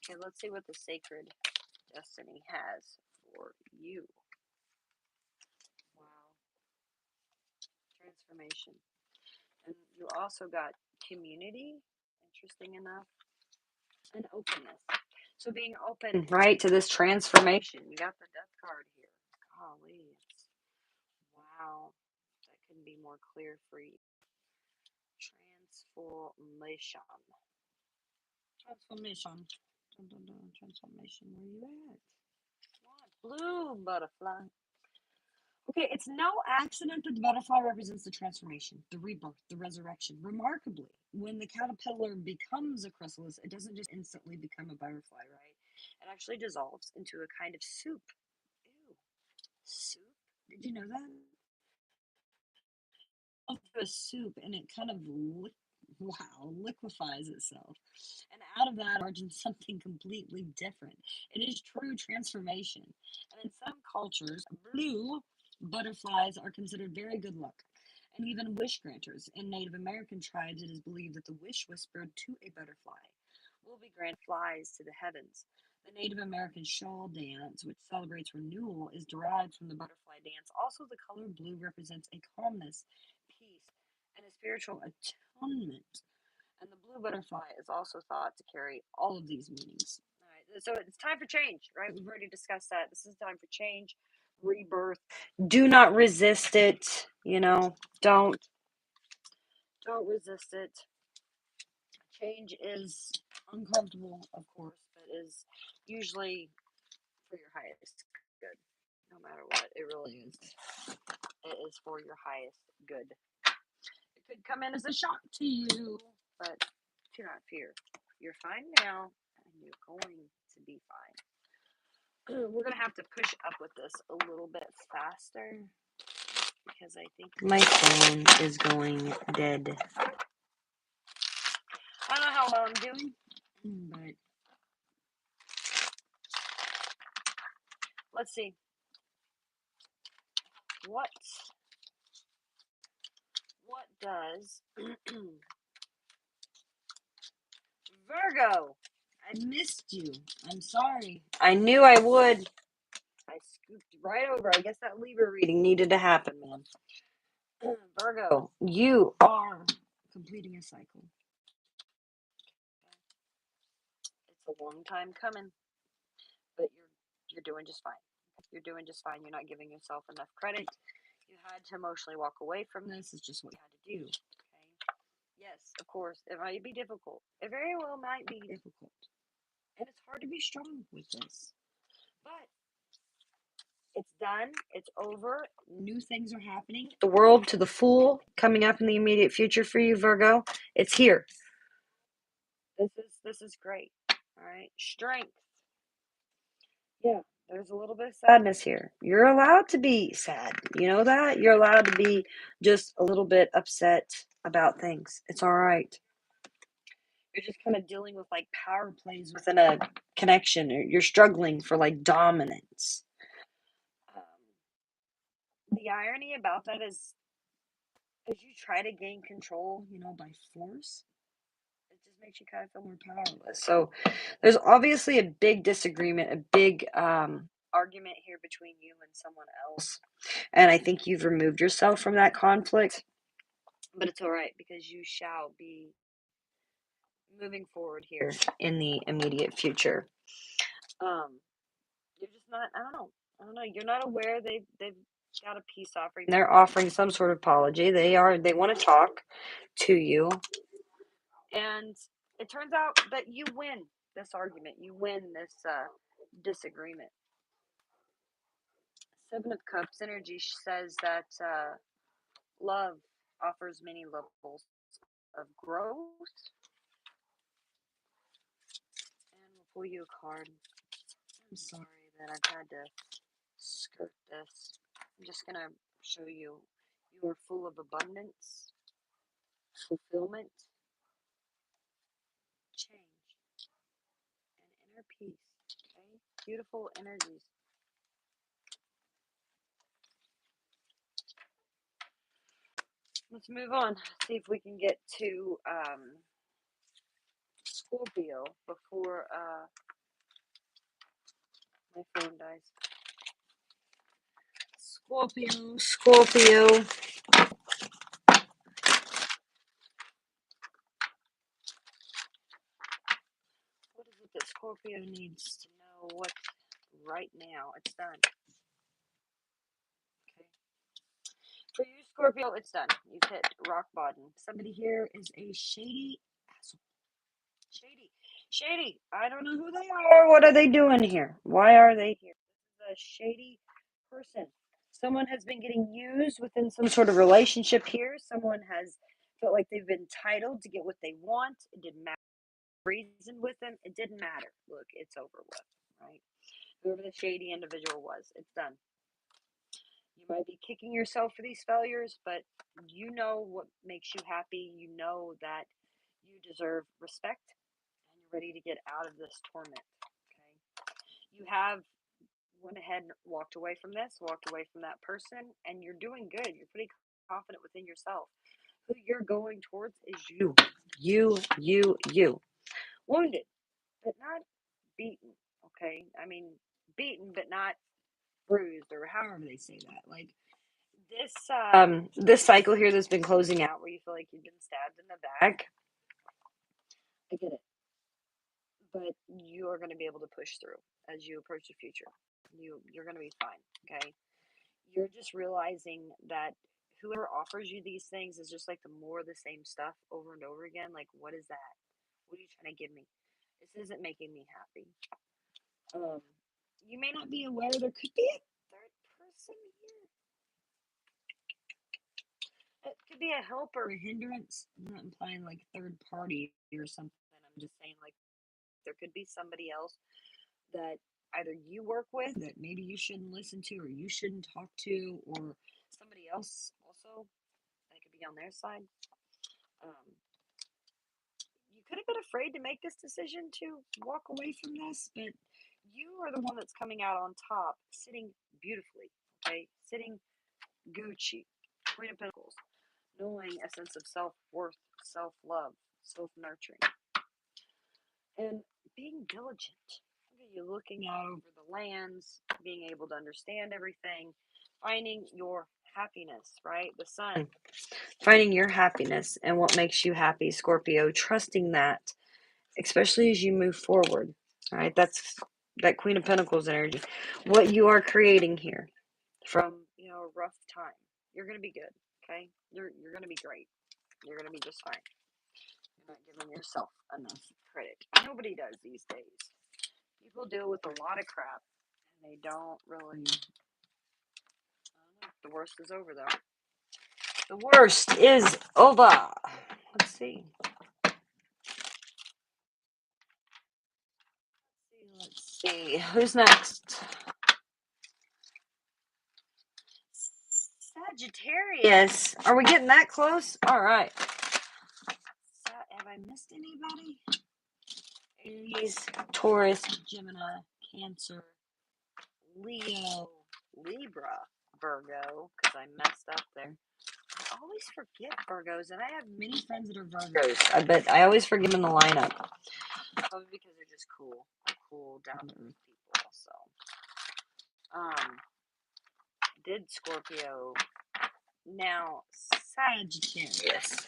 Okay, let's see what the sacred destiny has for you. Wow. Transformation. And you also got community, interesting enough, and openness. So being open, right, to this transformation. You got the death card here. Golly. Wow. That couldn't be more clear for you. Transformation. Transformation. Dun, dun, dun. Transformation. Where you at? Come on. Blue butterfly. Okay, it's no accident that the butterfly represents the transformation, the rebirth, the resurrection. Remarkably, when the caterpillar becomes a chrysalis, it doesn't just instantly become a butterfly, right? It actually dissolves into a kind of soup. Ew, soup? Did you know that? Into a soup, and it kind of liquefies itself, and out of that emerges something completely different. It is true transformation. And in some cultures, blue butterflies are considered very good luck and even wish granters. In Native American tribes, it is believed that the wish whispered to a butterfly will be grant flies to the heavens. The Native American shawl dance, which celebrates renewal, is derived from the butterfly dance. Also, the color blue represents a calmness, peace, and a spiritual atonement. And the blue butterfly is also thought to carry all of these meanings. All right, so it's time for change, right? We've already discussed that. This is time for change, rebirth. Do not resist it. Don't resist it. Change is uncomfortable, of course, but is usually for your highest good. No matter what, it really is. It is for your highest good. It could come in as a shock to you, but do not fear. You're fine now, and you're going to be fine. We're going to have to push up with this a little bit faster because I think my phone is going dead. I don't know how well I'm doing, but let's see. What does Virgo? I missed you. I'm sorry. I knew I would. I scooped right over. I guess that Libra reading needed to happen, man. Virgo, you are completing a cycle. It's a long time coming, but you're doing just fine. You're doing just fine. You're not giving yourself enough credit. You had to emotionally walk away from this. It's just what you had to do. Okay. Yes, of course, it might be difficult. It very well might be difficult. And it's hard to be strong with this. But it's done. It's over. New things are happening. The world to the full coming up in the immediate future for you, Virgo. It's here. This is great. All right. Strength. Yeah. There's a little bit of sadness here. You're allowed to be sad. You know that? You're allowed to be just a little bit upset about things. It's all right. You're just kind of dealing with like power plays within a connection, or you're struggling for like dominance. The irony about that is, as you try to gain control, by force, it just makes you kind of feel more powerless. So there's obviously a big disagreement, a big argument here between you and someone else. And I think you've removed yourself from that conflict. But it's all right, because you shall be moving forward here in the immediate future. You're just not, I don't know. You're not aware they've got a peace offering. They're offering some sort of apology. They want to talk to you. And it turns out that you win this argument. You win this disagreement. Seven of Cups energy says that love offers many levels of growth. And we'll pull you a card. I'm sorry that I've had to skirt this. I'm just going to show you you are full of abundance, fulfillment, change, and inner peace. Okay? Beautiful energies. Let's move on. See if we can get to Scorpio before my phone dies. Scorpio, Scorpio. What is it that Scorpio needs to know? What right now? It's done. Okay. For you, Scorpio, it's done. You've hit rock bottom. Somebody here is a shady asshole. Shady. Shady. I don't know who they are. What are they doing here? Why are they here? This is a shady person. Someone has been getting used within some sort of relationship here. Someone has felt like they've been entitled to get what they want. It didn't matter. Reason with them. It didn't matter. Look, it's over with. Right? Whoever the shady individual was, it's done. You might be kicking yourself for these failures, but you know what makes you happy. You know that you deserve respect and you're ready to get out of this torment. Okay. You have went ahead and walked away from this, walked away from that person, and you're doing good. You're pretty confident within yourself. Who you're going towards is you. You. Wounded, but not beaten. Okay. I mean, beaten, but not bruised, or however they say that. Like this cycle here that's been closing out where you feel like you've been stabbed in the back. I get it. But you are going to be able to push through as you approach the future. You're going to be fine, okay? You're just realizing that whoever offers you these things is just like the more of the same stuff over and over again. Like, what is that? What are you trying to give me? This isn't making me happy. Um, you may not be aware there could be a third person here. It could be a help or a hindrance. I'm not implying like third party or something. I'm just saying like there could be somebody else that either you work with that maybe you shouldn't listen to or you shouldn't talk to, or somebody else also that could be on their side. Um, you could have been afraid to make this decision to walk away from this, but you are the one that's coming out on top, sitting beautifully, okay? Sitting Gucci, Queen of Pentacles, knowing a sense of self worth, self love, self nurturing, and being diligent. Look at you looking out over the lands, being able to understand everything, finding your happiness, right? The sun, finding your happiness and what makes you happy, Scorpio, trusting that, especially as you move forward, right? That's that Queen of Pentacles energy. What you are creating here from, a rough time, you're going to be good, okay? You're going to be great. You're going to be just fine. You're not giving yourself enough credit. Nobody does these days. People deal with a lot of crap and they don't really. I don't know. The worst is over though. The worst is over. Let's see. Let's see. Who's next? Sagittarius. Are we getting that close? All right. Have I missed anybody? Aries, Taurus, Gemini, Cancer, Leo, Libra, Virgo, because I messed up there. I always forget Virgos, and I have many friends that are Virgos. But I always forget them in the lineup. Probably because they're just cool, down to earth people. So, did Scorpio now Sagittarius?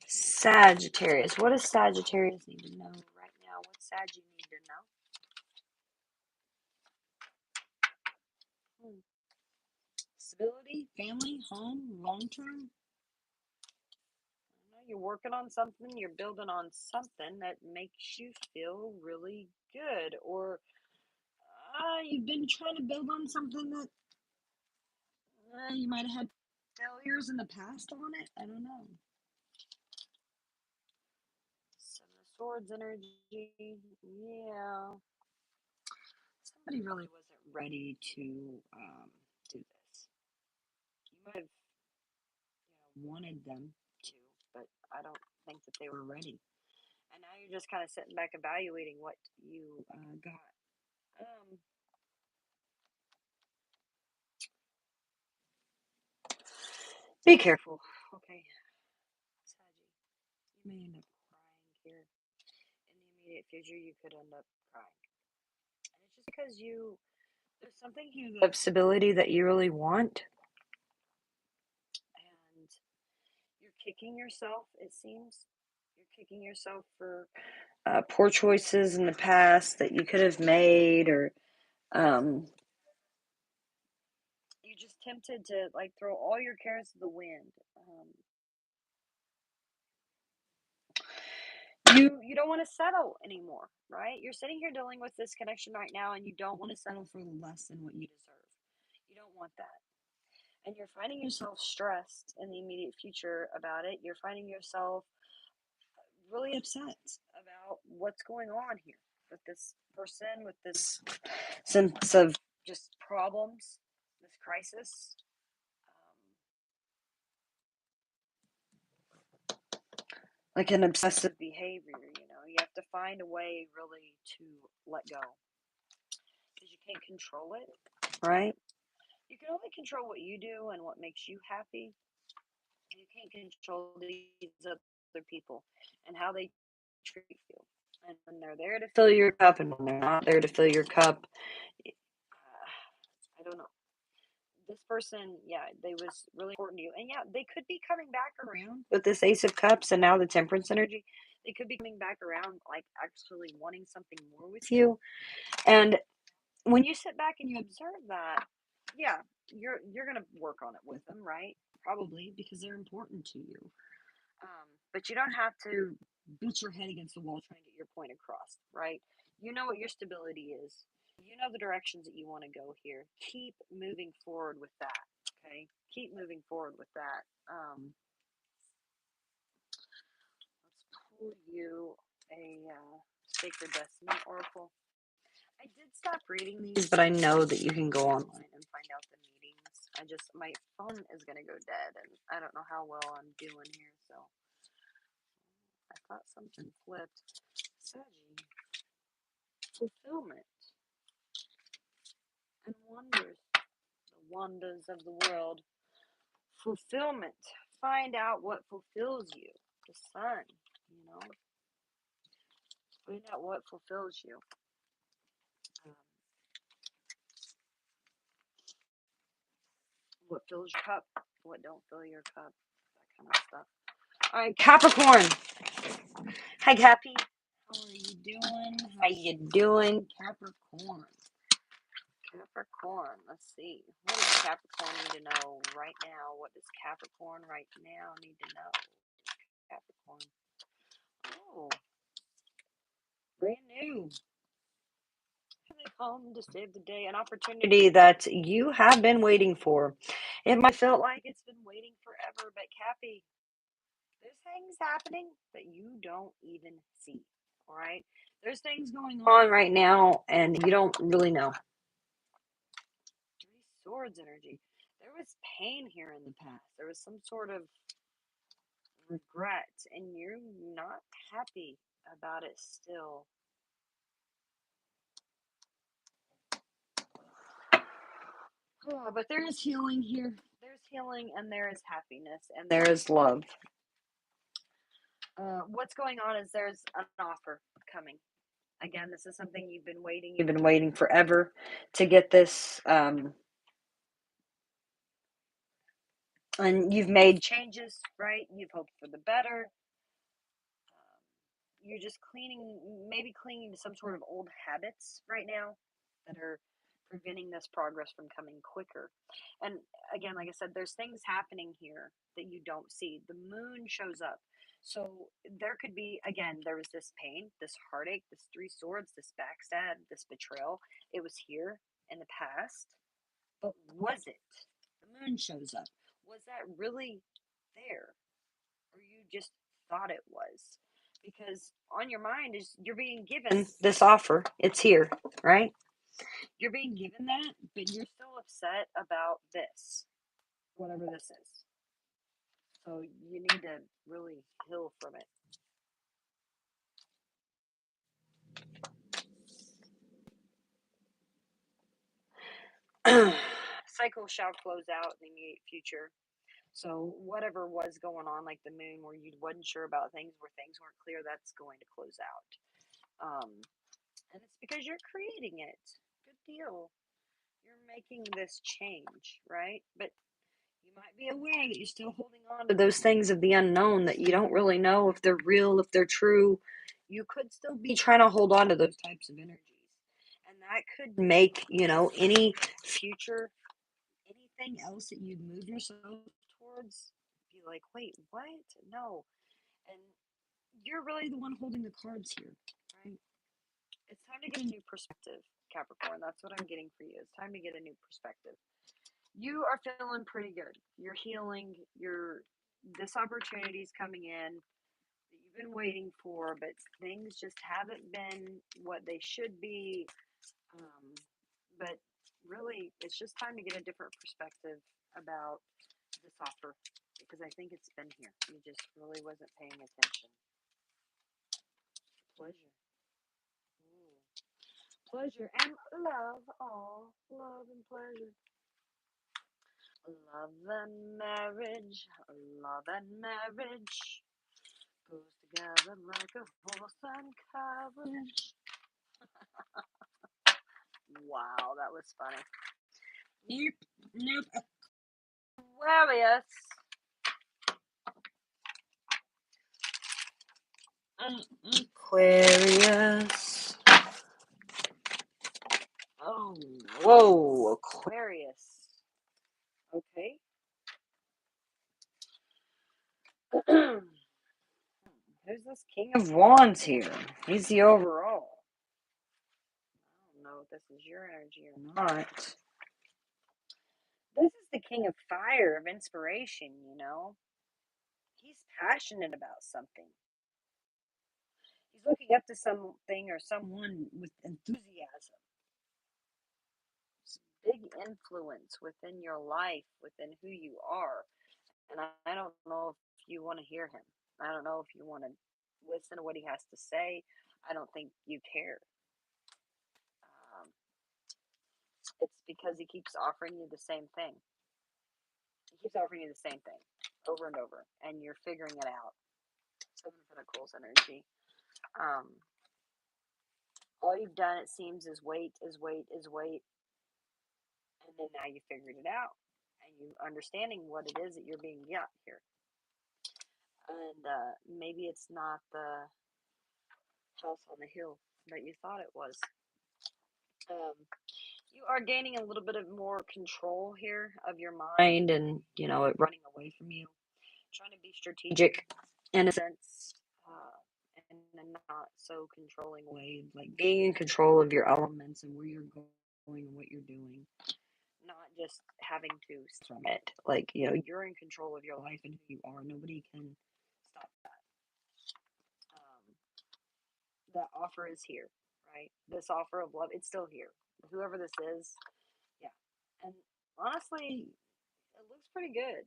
Sagittarius. What does Sagittarius need to know right now? What Sag you need to know? Stability, family, home, long term. You're working on something, you're building on something that makes you feel really good, or You've been trying to build on something that you might have had failures in the past on it. I don't know. Seven of Swords energy. Yeah. Somebody really wasn't ready to do this. You might have, wanted them to, but I don't think that they were ready. And now you're just kind of sitting back evaluating what you got. Um, be careful, okay, Saji. You may end up crying here in the immediate future. You could end up crying, and it's just because there's something here, the stability that you really want, and you're kicking yourself. It seems you're kicking yourself for poor choices in the past that you could have made, or um, you're just tempted to like throw all your cares to the wind. You don't want to settle anymore, right? You're sitting here dealing with this connection right now, and you don't want to settle for less than what you deserve. You don't want that, and you're finding yourself stressed in the immediate future about it. You're finding yourself really upset about what's going on here with this person, with this sense of just problems, this crisis. Like an obsessive behavior, you have to find a way really to let go because you can't control it, right? You can only control what you do and what makes you happy. You can't control these other people and how they treat you. And when they're there to fill your cup and when they're not there to fill your cup, I don't know. This person, yeah, they was really important to you. And yeah, they could be coming back around with this Ace of Cups and now the Temperance energy. They could be coming back around, like actually wanting something more with you. And when you sit back and you observe that, yeah, you're gonna work on it with them, right? Probably because they're important to you. But you don't have to beat your head against the wall trying to get your point across, right? You know what your stability is. You know the directions that you want to go here. Keep moving forward with that. Okay, keep moving forward with that. Let's pull you a Sacred Destiny Oracle. I did stop reading these, but I know that you can go online and find out the meetings. My phone is gonna go dead, and I don't know how well I'm doing here, so I thought something flipped. Saggy, fulfillment and wonders, the wonders of the world. Fulfillment. Find out what fulfills you. The sun, you know. Find out what fulfills you. Um, what fills your cup, what don't fill your cup, that kind of stuff. All right, Capricorn. Hi, Cappy. How are you doing? How you doing, Capricorn? Capricorn. Let's see. What does Capricorn need to know right now? What does Capricorn right now need to know? Capricorn. Oh, brand new. They come to save the day. An opportunity that you have been waiting for. It might feel like it's been waiting forever, but Cappy, there's things happening that you don't even see. All right. There's things going on right now, and you don't really know. Three Swords energy. There was pain here in the past. There was some sort of regret, and you're not happy about it still. Oh, but there is healing here. There's healing, and there is happiness, and there is love. What's going on is there's an offer coming. Again, this is something you've been waiting. You've been waiting forever to get this, and you've made changes, right? You've hoped for the better. You're just maybe clinging to some sort of old habits right now that are preventing this progress from coming quicker. And again, like I said, there's things happening here that you don't see. The moon shows up. So there could be, again, there was this pain, this heartache, this three swords, this backstab, this betrayal. It was here in the past, but was it? The moon shows up. Was that really there? Or you just thought it was? Because on your mind is you're being given this offer. It's here, right? You're being given that, but you're still upset about this, whatever this is. So you need to really heal from it. Cycle shall close out in the immediate future. So whatever was going on, like the moon, where you wasn't sure about things, where things weren't clear, that's going to close out. And it's because you're creating it. Good deal. You're making this change, right? But you might be aware that you're still holding on to those things of the unknown that you don't really know if they're real, if they're true. You could still be trying to hold on to those types of energies. And that could make, any future, anything else that you move yourself towards, be like, wait, what? No. And you're really the one holding the cards here, right? It's time to get a new perspective, Capricorn. That's what I'm getting for you. It's time to get a new perspective. You are feeling pretty good. You're healing. This opportunity is coming in that you've been waiting for, but things just haven't been what they should be. Um, but really, it's just time to get a different perspective about this offer because I think it's been here. You just really wasn't paying attention. Pleasure. Ooh. Pleasure and love. All love and pleasure. Love and marriage. Love and marriage goes together like a horse and carriage. Wow, that was funny. Nope, nope. Aquarius. Aquarius. Oh, whoa, Aquarius. Okay. Who's this King of Wands here? He's the overall. I don't know if this is your energy or not. This is the King of Fire, of inspiration. He's passionate about something. He's looking up to something or someone with enthusiasm. It's big influence within your life, within who you are. And I don't know if you want to hear him. I don't know if you want to listen to what he has to say. I don't think you care. Um, it's because he keeps offering you the same thing. He keeps offering you the same thing over and over, and you're figuring it out. Seven of Pentacles energy. Um, all you've done, it seems, is wait, is wait, is wait, and then now you figured it out, and you understanding what it is that you're being got here. And maybe it's not the house on the hill that you thought it was. Um, you are gaining a little bit of more control here of your mind, and it running away from you, trying to be strategic in a sense, in a not so controlling way, like being in control of your elements and where you're going and what you're doing, not just having to from it. Like, you're in control of your life and who you are. Nobody can stop that. That offer is here, right? This offer of love, it's still here. Whoever this is, yeah. And honestly, it looks pretty good.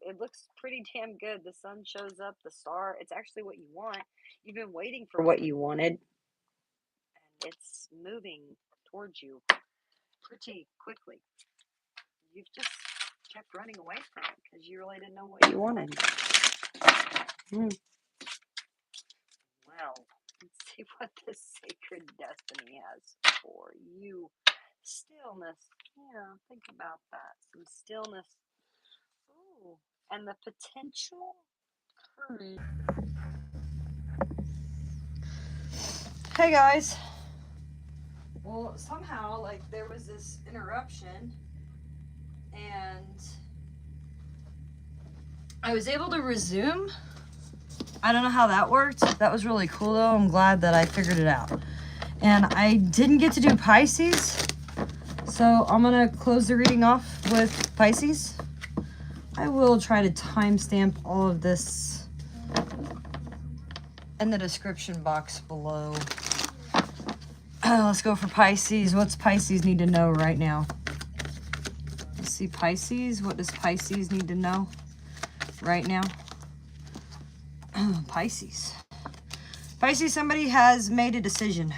It looks pretty damn good. The sun shows up, the star. It's actually what you want. You've been waiting for what you wanted, and it's moving towards you pretty quickly. You've just kept running away from it because you really didn't know what you wanted. Well, let's see what the sacred destiny has for you. Stillness. Yeah, think about that. Some stillness. Ooh, and the potential courage. Hey guys. Well, somehow, like, there was this interruption, and I was able to resume, I don't know how that worked. That was really cool though. I'm glad that I figured it out. And I didn't get to do Pisces, so I'm gonna close the reading off with Pisces. I will try to timestamp all of this in the description box below. Let's go for Pisces. What's Pisces need to know right now? Let's see, Pisces. What does Pisces need to know right now? Pisces. Pisces, somebody has made a decision.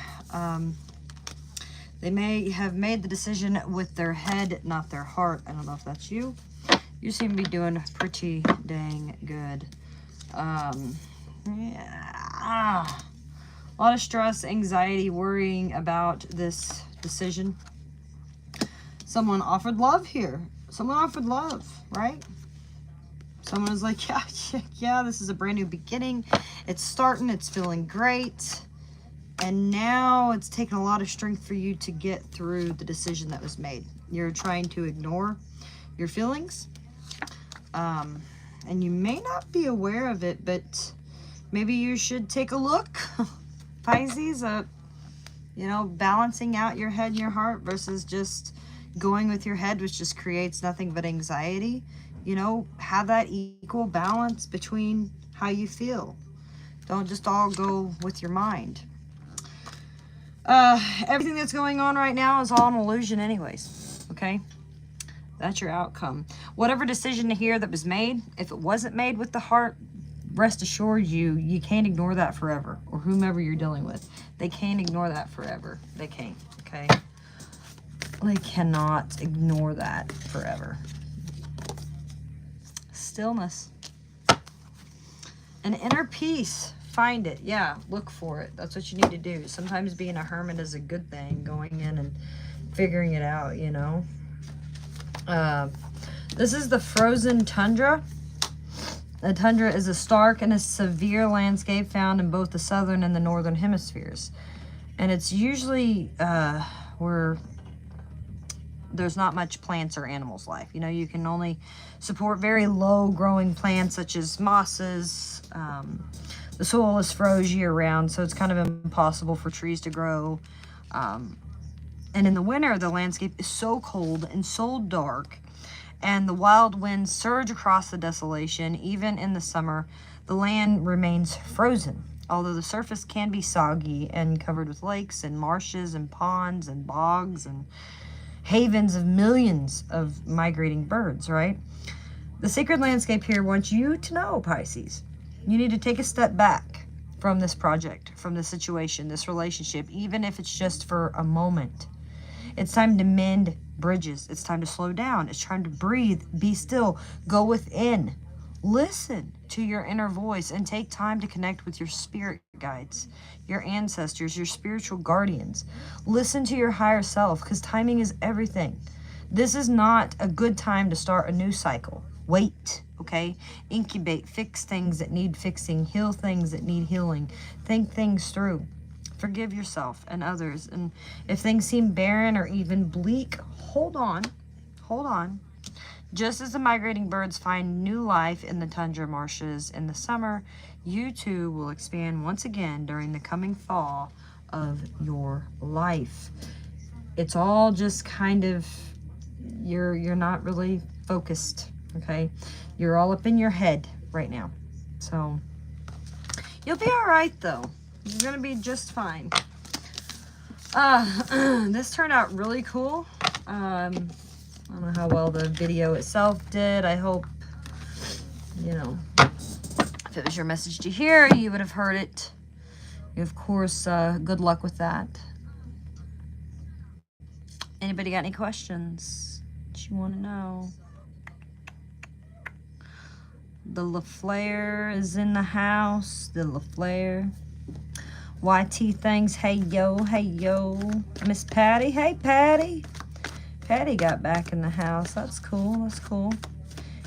They may have made the decision with their head, not their heart. I don't know if that's you. You seem to be doing pretty dang good. Yeah. A lot of stress, anxiety, worrying about this decision. Someone offered love here. Someone offered love, right? Someone was like, yeah, this is a brand new beginning. It's starting, it's feeling great. And now it's taken a lot of strength for you to get through the decision that was made. You're trying to ignore your feelings. And you may not be aware of it, but maybe you should take a look, Pisces, you know, balancing out your head and your heart versus just going with your head, which just creates nothing but anxiety. You know, have that equal balance between how you feel. Don't just all go with your mind. Everything that's going on right now is all an illusion anyways, okay? That's your outcome. Whatever decision here that was made, if it wasn't made with the heart, rest assured you can't ignore that forever, or whomever you're dealing with. They can't ignore that forever. They can't, okay? They cannot ignore that forever. Stillness. An inner peace. Find it. Yeah, look for it. That's what you need to do. Sometimes being a hermit is a good thing, going in and figuring it out, you know. This is the frozen tundra. The tundra is a stark and a severe landscape found in both the southern and the northern hemispheres. And it's usually where there's not much plants or animals life. You know, you can only support very low growing plants such as mosses. The soil is froze year round, so it's kind of impossible for trees to grow. And in the winter, the landscape is so cold and so dark, and the wild winds surge across the desolation. Even in the summer, the land remains frozen, although the surface can be soggy and covered with lakes and marshes and ponds and bogs and havens of millions of migrating birds, right? The sacred landscape here wants you to know, Pisces, you need to take a step back from this project, from this situation, this relationship, even if it's just for a moment. It's time to mend bridges. It's time to slow down. It's time to breathe, be still, go within. Listen to your inner voice and take time to connect with your spirit guides, your ancestors, your spiritual guardians. Listen to your higher self, because timing is everything. This is not a good time to start a new cycle. Wait, okay? Incubate, fix things that need fixing, heal things that need healing. Think things through. Forgive yourself and others. And if things seem barren or even bleak, hold on. Hold on. Just as the migrating birds find new life in the tundra marshes in the summer, you too will expand once again during the coming fall of your life. It's all just kind of, you're not really focused, okay? You're all up in your head right now. So you'll be all right though. You're gonna be just fine. This turned out really cool. I don't know how well the video itself did. I hope, you know, if it was your message to hear, you would have heard it. Of course, good luck with that. Anybody got any questions that you want to know? The LaFleur is in the house. The LaFleur. YT things. Hey, yo. Hey, yo. Miss Patty. Hey, Patty. Patty got back in the house. That's cool. That's cool.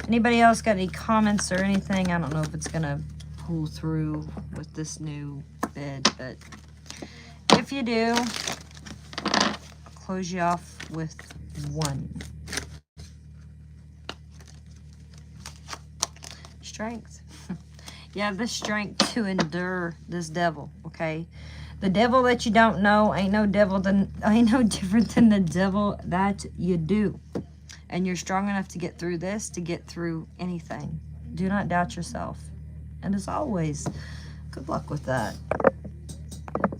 Anybody else got any comments or anything? I don't know if it's going to pull through with this new bid, but if you do, I'll close you off with one. Strength. You have the strength to endure this devil, okay? The devil that you don't know ain't no different than the devil that you do. And you're strong enough to get through this, to get through anything. Do not doubt yourself. And as always, good luck with that.